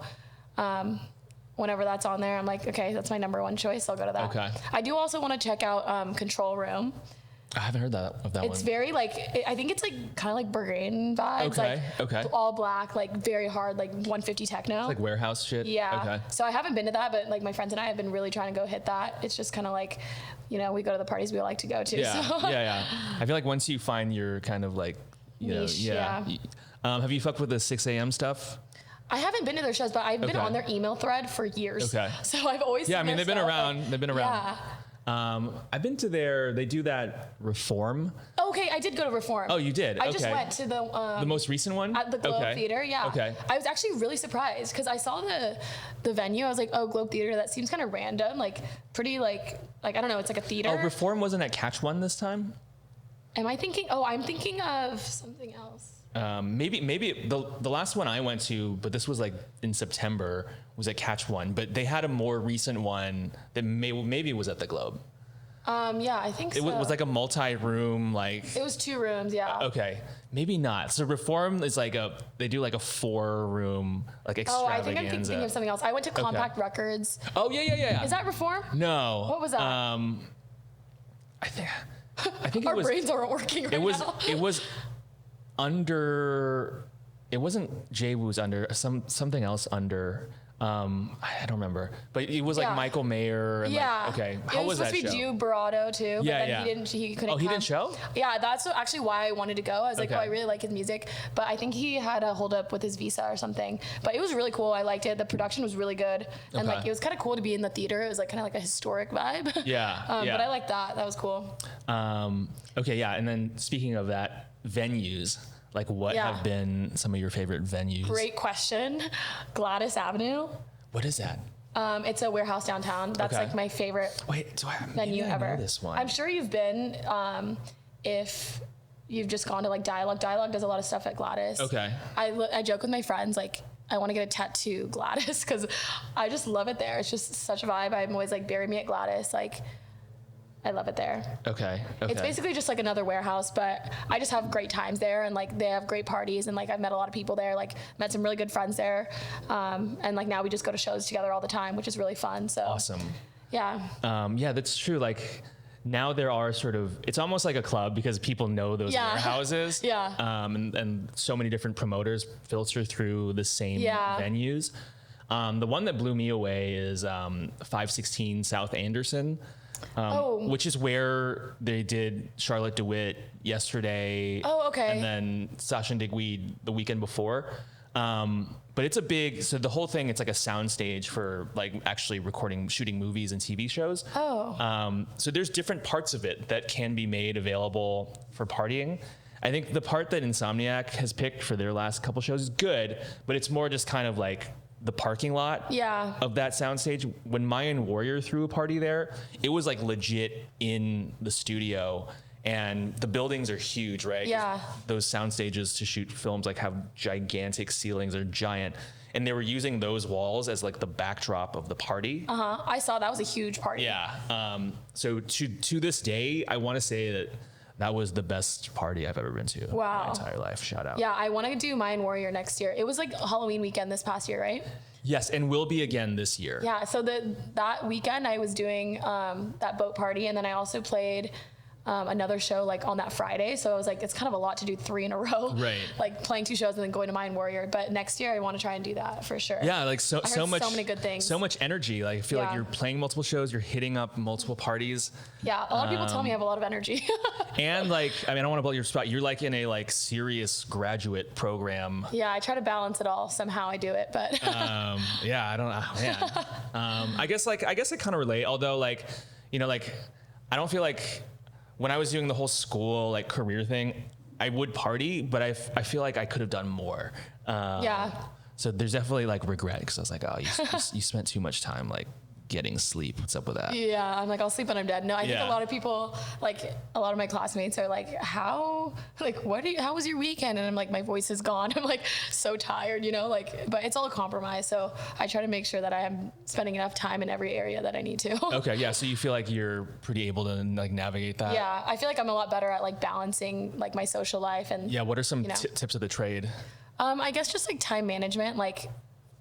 whenever that's on there, I'm like, okay, that's my number one choice. I'll go to that. Okay. I do also want to check out Control Room. I haven't heard of that one. It's very like, I think it's like kind of like Berghain vibes. Okay, like okay. all black, like very hard, like 150 techno. It's like warehouse shit? Yeah. Okay. So I haven't been to that, but like my friends and I have been really trying to go hit that. It's just kind of like, we go to the parties we like to go to. Yeah, So. yeah. I feel like once you find your kind of like, Niche, yeah. Have you fucked with the 6 a.m. stuff? I haven't been to their shows, but I've been on their email thread for years. Okay. So I've always Yeah, seen I mean, their they've been stuff, around. like, They've been around. I've been to they do that Reform. Okay, I did go to Reform. Oh, you did? I just went to the most recent one? at the Globe Theater, yeah. Okay. I was actually really surprised because I saw the venue. I was like, oh, Globe Theater, that seems kind of random, like pretty like I don't know, it's like a theater. Oh, Reform wasn't at Catch One this time? Am I thinking? Oh, I'm thinking of something else. Maybe the last one I went to, but this was like in September, was at Catch One. But they had a more recent one that maybe was at the Globe. Yeah, I think so. It was like a multi-room, like. It was 2 rooms, yeah. Okay, maybe not. So Reform is like they do like a 4-room like extravaganza. Oh, I think I'm thinking of something else. I went to Compact Records. Oh yeah. Is that Reform? No. What was that? I think Our brains aren't working right now. It was under. It wasn't Jay Woo's under something else under. I don't remember, but it was like Michael Mayer. And okay. How was that show? It was supposed to be Drew Barado too, but then he couldn't. Oh, he didn't show? Yeah, that's actually why I wanted to go. I was like, oh, I really like his music, but I think he had a hold up with his visa or something. But it was really cool. I liked it. The production was really good, and like it was kind of cool to be in the theater. It was like kind of like a historic vibe. Yeah. But I liked that. That was cool. Okay, yeah. And then speaking of that, venues. Like, what have been some of your favorite venues? Great question. Gladys Avenue. What is that? It's a warehouse downtown. That's like my favorite venue ever. Know this one. I'm sure you've been if you've just gone to like Dialogue. Dialogue does a lot of stuff at Gladys. Okay. I joke with my friends like I want to get a tattoo Gladys because I just love it there. It's just such a vibe. I'm always like, bury me at Gladys. Like, I love it there. Okay. It's basically just like another warehouse, but I just have great times there, and like they have great parties, and like I've met a lot of people there, like met some really good friends there, and like now we just go to shows together all the time, which is really fun. So awesome. Yeah. Yeah, that's true. Like now there are it's almost like a club because people know those warehouses. Yeah. And so many different promoters filter through the same venues. The one that blew me away is 516 South Anderson. Which is where they did Charlotte DeWitt yesterday. Oh, okay. And then Sasha and Digweed the weekend before. But it's so the whole thing, it's like a sound stage for like actually shooting movies and TV shows. Oh. So there's different parts of it that can be made available for partying. I think the part that Insomniac has picked for their last couple shows is good, but it's more just kind of like the parking lot of that soundstage. When Mayan Warrior threw a party there, it was like legit in the studio, and the buildings are huge, right? Yeah. Those sound stages to shoot films like have gigantic ceilings, they're giant. And they were using those walls as like the backdrop of the party. I saw that was a huge party. Yeah. So to this day, I want to say that was the best party I've ever been to in my entire life. Shout out. Yeah, I want to do Mayan Warrior next year. It was like Halloween weekend this past year, right? Yes, and will be again this year. Yeah, so that weekend I was doing that boat party, and then I also played another show like on that Friday. So I was like, it's kind of a lot to do 3 in a row. Right. Like playing 2 shows and then going to Mayan Warrior. But next year I want to try and do that for sure. Yeah, like so much, so many good things. So much energy. Like I feel like you're playing multiple shows, you're hitting up multiple parties. Yeah, a lot of people tell me I have a lot of energy. And like, I mean, I don't want to blow your spot. You're like in a like serious graduate program. Yeah, I try to balance it all. Somehow I do it, but. Yeah, I don't know. Man. I guess I kind of relate. Although like, you know, like I don't feel like when I was doing the whole school like career thing, I would party, but I feel like I could have done more. So there's definitely like regret because I was like, oh, you spent too much time like getting sleep. What's up with that? Yeah, I'm like, I'll sleep when I'm dead. No, I think a lot of people, like a lot of my classmates are like, how was your weekend? And I'm like, my voice is gone. I'm like so tired, you know, like, but it's all a compromise. So I try to make sure that I am spending enough time in every area that I need to. Okay, yeah. So you feel like you're pretty able to like navigate that? Yeah, I feel like I'm a lot better at like balancing like my social life and. Yeah, what are some tips of the trade? I guess just like time management, like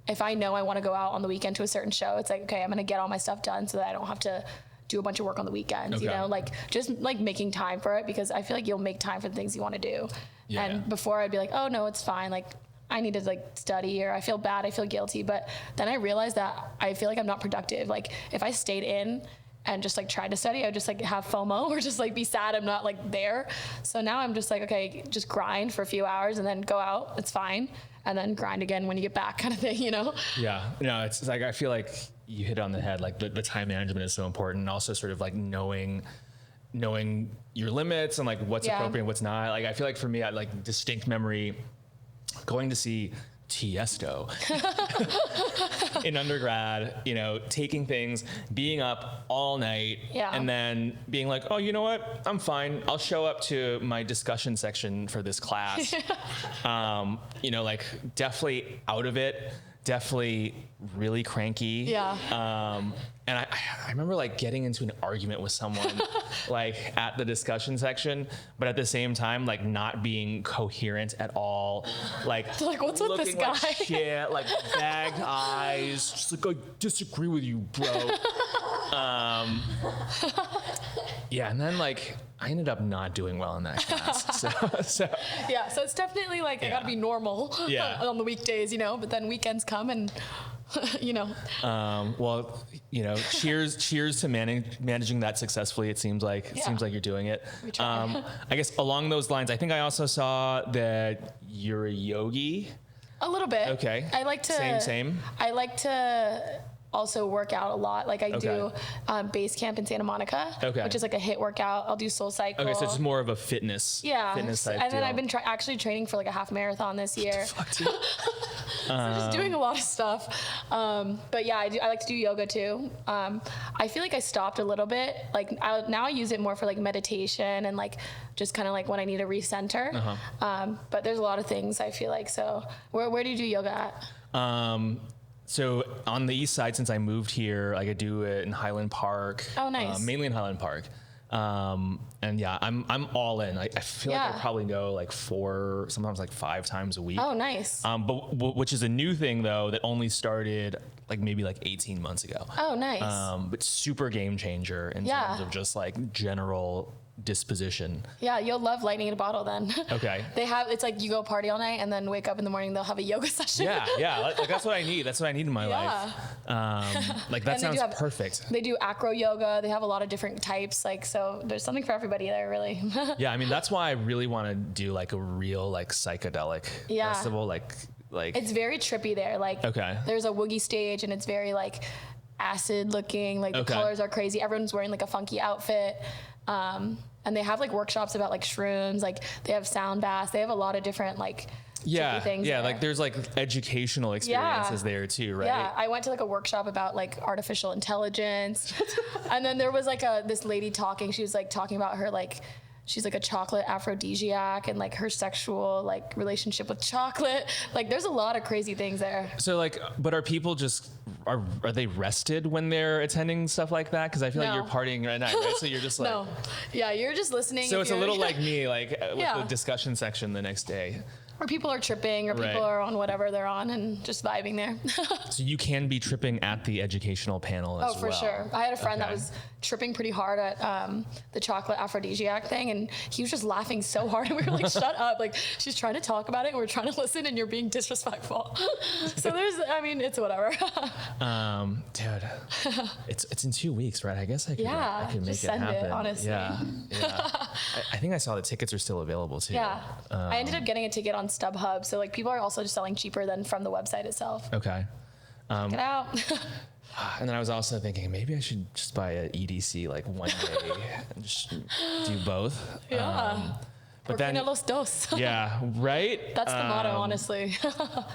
if I know I want to go out on the weekend to a certain show, it's like, okay, I'm going to get all my stuff done so that I don't have to do a bunch of work on the weekends, you know, like just like making time for it, because I feel like you'll make time for the things you want to do. Yeah. And before I'd be like, oh no, it's fine. Like I need to like study, or I feel bad, I feel guilty. But then I realized that I feel like I'm not productive. Like if I stayed in and just like tried to study, I would just like have FOMO or just like be sad I'm not like there. So now I'm just like, okay, just grind for a few hours and then go out. It's fine. and then grind again when you get back, kind of thing, you know? Yeah, no, it's like, I feel like you hit it on the head. Like the time management is so important. And also sort of like knowing your limits and like what's appropriate and what's not. Like, I feel like for me, I like distinct memory going to see Tiesto in undergrad, you know, taking things, being up all night, and then being like, oh, you know what? I'm fine. I'll show up to my discussion section for this class. You know, like definitely out of it, definitely really cranky. Yeah. And I remember like getting into an argument with someone like at the discussion section, but at the same time, like not being coherent at all. Like what's with this guy? like shit, like bagged eyes, just like, I disagree with you, bro. Yeah, and then like I ended up not doing well in that class. So yeah, so it's definitely like I gotta be normal on the weekdays, you know, but then weekends come and you know. Well, you know, cheers to managing that successfully. It seems like you're doing it. I guess along those lines, I think I also saw that you're a yogi. A little bit. Okay. I like to same. I like to also work out a lot. Like I do base camp in Santa Monica, which is like a HIIT workout. I'll do Soul Cycle. Okay, so it's more of a fitness type and then deal. I've been actually training for like a half marathon this year. Fuck, dude. So just doing a lot of stuff. But yeah, I like to do yoga too. I feel like I stopped a little bit. Like now I use it more for like meditation and like just kind of like when I need to recenter. But there's a lot of things I feel like. So where do you do yoga at? So on the east side, since I moved here, like I do it in Highland Park. Oh, nice. Mainly in Highland Park. And yeah, I'm all in. I feel like I probably go like 4, sometimes like 5 times a week. Oh, nice. But which is a new thing though that only started like maybe like 18 months ago. Oh, nice. But super game changer in terms of just like general disposition. Yeah, you'll love lightning in a bottle then. Okay. It's like you go party all night and then wake up in the morning, they'll have a yoga session. Yeah. Like that's what I need. That's what I need in my life. Like that sounds perfect. They do acro yoga. They have a lot of different types. Like, so there's something for everybody there, really. Yeah. I mean, that's why I really want to do like a real like psychedelic festival. Like it's very trippy there. Like there's a woogie stage and it's very like acid looking. Like the colors are crazy. Everyone's wearing like a funky outfit. And they have like workshops about like shrooms, like they have sound baths. They have a lot of different like things there. Like there's like educational experiences there too, right? Yeah, I went to like a workshop about like artificial intelligence. And then there was like this lady talking. She was like talking about her like, she's like a chocolate aphrodisiac and like her sexual like relationship with chocolate. Like there's a lot of crazy things there. So like, but are people just, are they rested when they're attending stuff like that? Cause I feel like you're partying at night, right? So you're just like. No. Yeah, you're just listening. So it's a little like me, like with the discussion section the next day. Or people are tripping or people are on whatever they're on and just vibing there. So you can be tripping at the educational panel as well. Oh, for sure. I had a friend that was tripping pretty hard at the chocolate aphrodisiac thing, and he was just laughing so hard, and we were like, shut up. Like, she's trying to talk about it, and we're trying to listen, and you're being disrespectful. So it's whatever. Dude, it's in 2 weeks, right? I guess I could make just it send happen. it, honestly. Yeah. I think I saw the tickets are still available too. Yeah. I ended up getting a ticket on StubHub, so like people are also just selling cheaper than from the website itself. Okay. Check it out. And then I was also thinking maybe I should just buy an EDC like one day and just do both. Yeah. But then los dos. Yeah, right? That's the motto, honestly.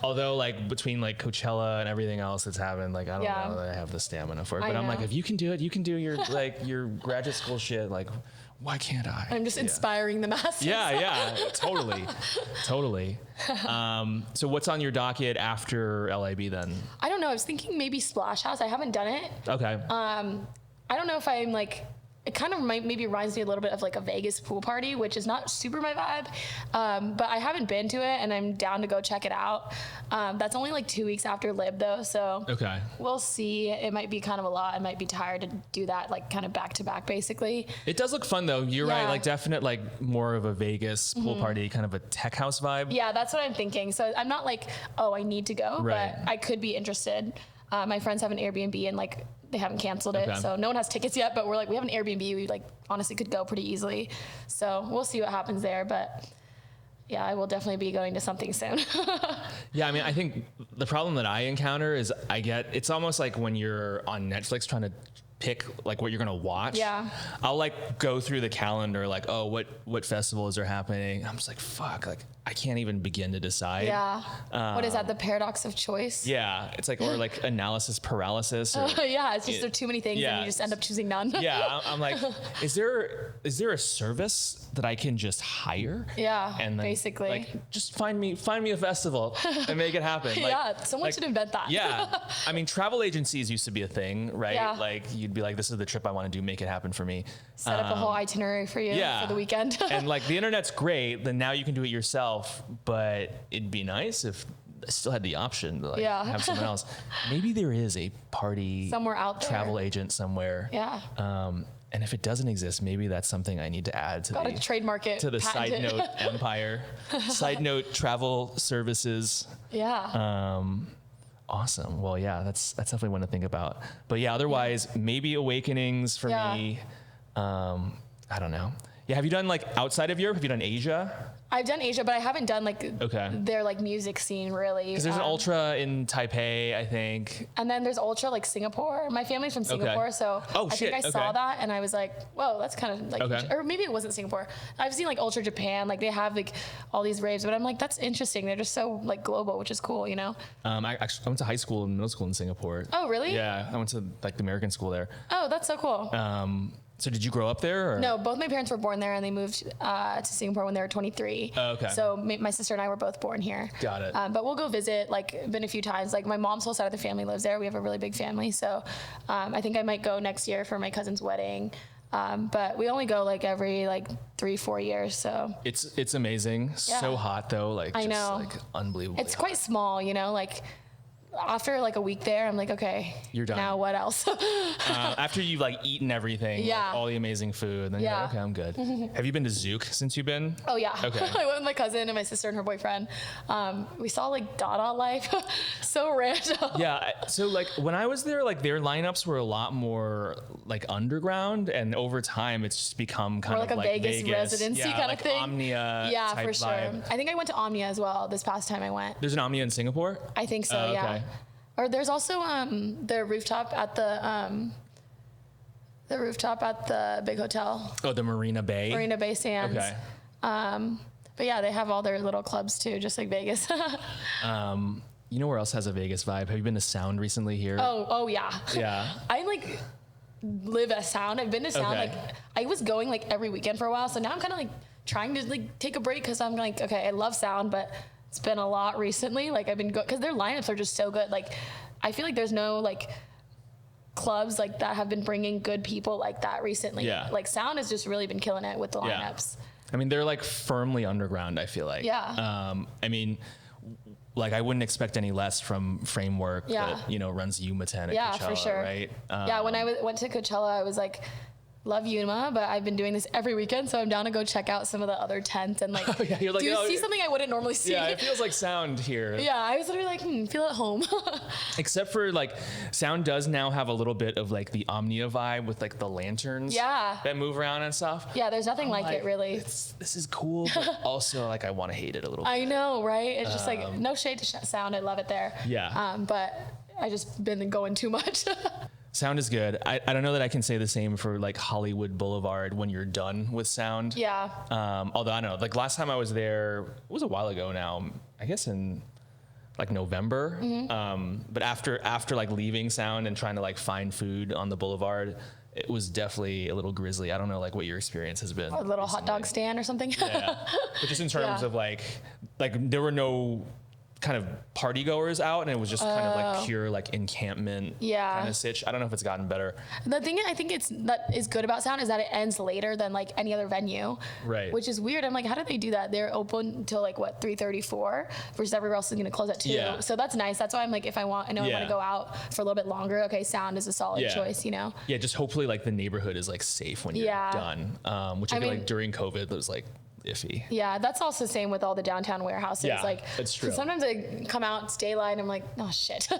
Although like between like Coachella and everything else that's happened, like I don't know that I have the stamina for it. But I'm like, if you can do it, you can do your like your graduate school shit. Like, why can't I? I'm just inspiring the masses. Yeah, totally. So what's on your docket after LIB then? I don't know. I was thinking maybe Splash House. I haven't done it. Okay. I don't know if I'm like, it kind of maybe reminds me a little bit of like a Vegas pool party, which is not super my vibe. But I haven't been to it and I'm down to go check it out. That's only like 2 weeks after Lib though. So we'll see. It might be kind of a lot. I might be tired to do that like kind of back to back basically. It does look fun though. You're right. Like definite, like more of a Vegas pool party, kind of a tech house vibe. Yeah, that's what I'm thinking. So I'm not like, oh, I need to go, but I could be interested. My friends have an Airbnb and like they haven't canceled it. So no one has tickets yet, but we're like, we have an Airbnb. We like honestly could go pretty easily. So we'll see what happens there. But yeah, I will definitely be going to something soon. Yeah, I mean, I think the problem that I encounter is it's almost like when you're on Netflix trying to pick like what you're gonna watch. Yeah. I'll like go through the calendar, like, oh, what festivals are happening. I'm just like, fuck, like I can't even begin to decide. Yeah. What is that? The paradox of choice? Yeah, it's like, or like analysis paralysis. Or, yeah, it's just there are too many things and you just end up choosing none. Yeah, I'm like, is there a service that I can just hire? Yeah, and then, basically. like, just find me a festival and make it happen. Like, yeah, someone should invent that. Yeah, I mean, travel agencies used to be a thing, right? Yeah. Like you'd be like, this is the trip I want to do, make it happen for me. Set up a whole itinerary for you for the weekend. And like the internet's great, then now you can do it yourself, but it'd be nice if I still had the option to like have someone else. Maybe there is a party somewhere out there, travel agent somewhere. Yeah. And if it doesn't exist, maybe that's something I need to add to Gotta trademark it, to the Side Note empire. Side Note travel services. Yeah. Awesome. Well, yeah, that's definitely one to think about. But yeah, otherwise, maybe Awakenings for me. I don't know. Yeah, have you done like outside of Europe? Have you done Asia? I've done Asia, but I haven't done like their like music scene really. Because there's an Ultra in Taipei, I think. And then there's Ultra like Singapore. My family's from Singapore, so I think I saw that and I was like, whoa, that's kind of like, or maybe it wasn't Singapore. I've seen like Ultra Japan, like they have like all these raves, but I'm like, that's interesting. They're just so like global, which is cool, you know? I went to high school and middle school in Singapore. Oh, really? Yeah, I went to like the American school there. Oh, that's so cool. So did you grow up there? Or? No, both my parents were born there and they moved to Singapore when they were 23. Oh, okay. So my sister and I were both born here. Got it. But we'll go visit, like been a few times. Like my mom's whole side of the family lives there. We have a really big family. So I think I might go next year for my cousin's wedding. But we only go like every like 3-4 years. So it's amazing. Yeah. So hot though. Like I know. Like unbelievable. It's quite small, you know, like after like a week there, I'm like, okay, you're done. Now what else? After you've like eaten everything, like, all the amazing food, then you're like, okay, I'm good. Have you been to Zouk since you've been? Oh yeah. Okay. I went with my cousin and my sister and her boyfriend. We saw like Dada Life, so random. Yeah. So like when I was there, like their lineups were a lot more like underground, and over time it's just become kind of like a Vegas residency kind like of thing. Omnia. Yeah, type for sure. vibe. I think I went to Omnia as well this past time I went. There's an Omnia in Singapore? I think so. Yeah. Okay. Or there's also the rooftop at the big hotel. Oh, the Marina Bay. Marina Bay Sands. Okay. But yeah, they have all their little clubs too, just like Vegas. You know where else has a Vegas vibe? Have you been to Sound recently here? Oh yeah. Yeah. I like live at Sound. I've been to Sound. Like I was going like every weekend for a while, so now I'm kind of like trying to like take a break because I'm like, okay, I love Sound, but it's been a lot recently. Like I've been because their lineups are just so good. Like I feel like there's no like clubs like that have been bringing good people like that recently. Yeah. Like Sound has just really been killing it with the lineups. I mean, they're like firmly underground, I feel like. Yeah. I mean, like I wouldn't expect any less from Framework that, you know, runs Yumaten at Coachella, for sure. right? Yeah, when I went to Coachella, I was like, love Yuma, but I've been doing this every weekend, so I'm down to go check out some of the other tents and like, you're like, see something I wouldn't normally see. Yeah, it feels like Sound here. Yeah, I was literally like, feel at home. Except for like, Sound does now have a little bit of like the Omnia vibe with like the lanterns that move around and stuff. Yeah, there's nothing like it really. This is cool, but also like I want to hate it a little bit. I know, right? It's just like, no shade to Sound, I love it there. Yeah. But I just been going too much. Sound is good. I don't know that I can say the same for like Hollywood Boulevard when you're done with Sound. Yeah. Although I don't know, like last time I was there, it was a while ago now, I guess in like November. But after like leaving Sound and trying to like find food on the Boulevard, it was definitely a little grisly. I don't know like what your experience has been. A little recently. Hot dog stand or something. Yeah. But just in terms of like there were no kind of party goers out, and it was just kind of like pure like encampment kind of sitch. I don't know if it's gotten better. The thing I think that is good about Sound is that it ends later than like any other venue, right? Which is weird. I'm like, how do they do that? They're open till like what 3:34 versus everywhere else is going to close at 2. Yeah. So that's nice. That's why I'm like, if I want to go out for a little bit longer, okay, Sound is a solid choice, you know. Yeah, just hopefully like the neighborhood is like safe when you're done. Which I feel like during COVID it iffy. Yeah, that's also the same with all the downtown warehouses. Yeah, like, it's true. 'cause sometimes I come out, it's daylight, and I'm like, oh shit. I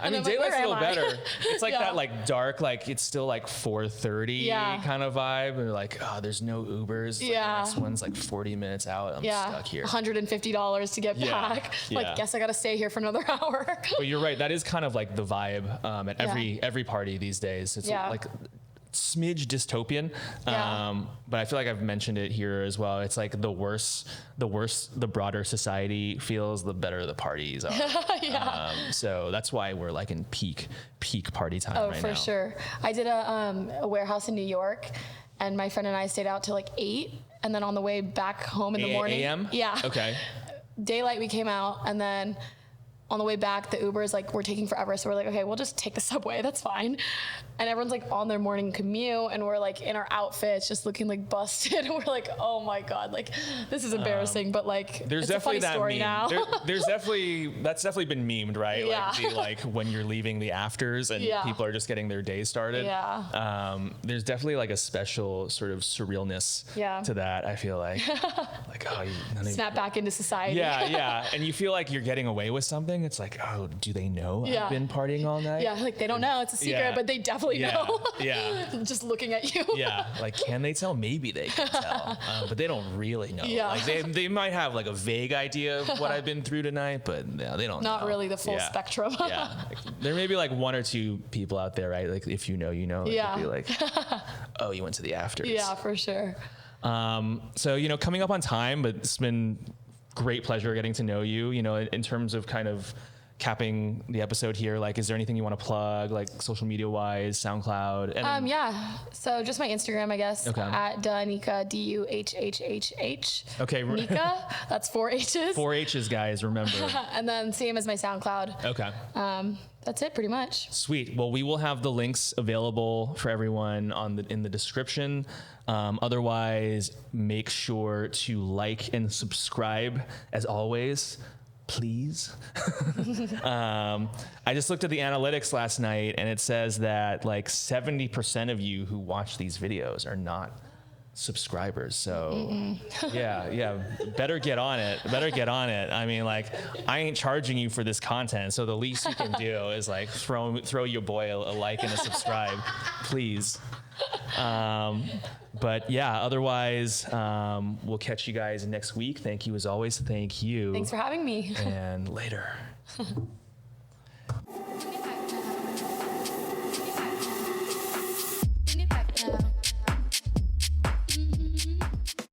mean, I'm like, daylight's a where little am I? better. It's like Yeah. that, like dark, like it's still like 4:30 Yeah. kind of vibe, and like, oh, there's no Ubers. Like, Yeah. the next one's like 40 minutes out. I'm Yeah, stuck here. $150 to get Yeah, back. yeah. Like, guess I gotta stay here for another hour. But you're right. That is kind of like the vibe at every party these days. It's Yeah. like smidge dystopian. Yeah. But I feel like I've mentioned it here as well. It's like the worse the broader society feels, the better the parties are. Yeah. So that's why we're like in peak party time Oh, right for now. sure. I did a warehouse in New York, and my friend and I stayed out till like 8, and then on the way back home in the morning. AM? Yeah. Okay. Daylight we came out, and then on the way back the Ubers like were taking forever, so we're like, okay, we'll just take the subway, that's fine. And everyone's like on their morning commute, and we're like in our outfits just looking like busted, and we're like, oh my god, like this is embarrassing, but like There's it's a definitely funny that story meme. now. There's definitely been memed, right? Yeah. Like the, like when you're leaving the afters and Yeah. people are just getting their day started. Yeah. There's definitely like a special sort of surrealness Yeah. to that. I feel like none of Snap back into society. yeah, and you feel like you're getting away with something. It's like, oh, do they know Yeah. I've been partying all night? Yeah, like they don't know, it's a secret, Yeah. but they definitely know. Yeah. Just looking at you. Yeah, like can they tell? Maybe they can tell, but they don't really know. Yeah. Like they might have like a vague idea of what I've been through tonight, but yeah, they don't. Not know. really the full Yeah. spectrum. Yeah, like, there may be like one or two people out there, right? Like if you know, you know. Like, Yeah. it'd be like, oh, you went to the afters. Yeah, for sure. So coming up on time, but it's been great pleasure getting to know you. In terms of kind of capping the episode here, like, is there anything you want to plug, like social media wise, SoundCloud? And Yeah. So just my Instagram, I guess. Okay. At Nica, DUHHHH. Okay. Nica. That's 4 H's. 4 H's, guys. Remember. And then same as my SoundCloud. Okay. That's it, pretty much. Sweet. Well, we will have the links available for everyone in the description. Otherwise, make sure to like and subscribe as always. Please. I just looked at the analytics last night, and it says that like 70% of you who watch these videos are not subscribers. So yeah, better get on it. I mean, like, I ain't charging you for this content, so the least you can do is like throw your boy a like and a subscribe, please. But yeah, otherwise, we'll catch you guys next week. Thank you as always. Thank you. Thanks for having me. And later.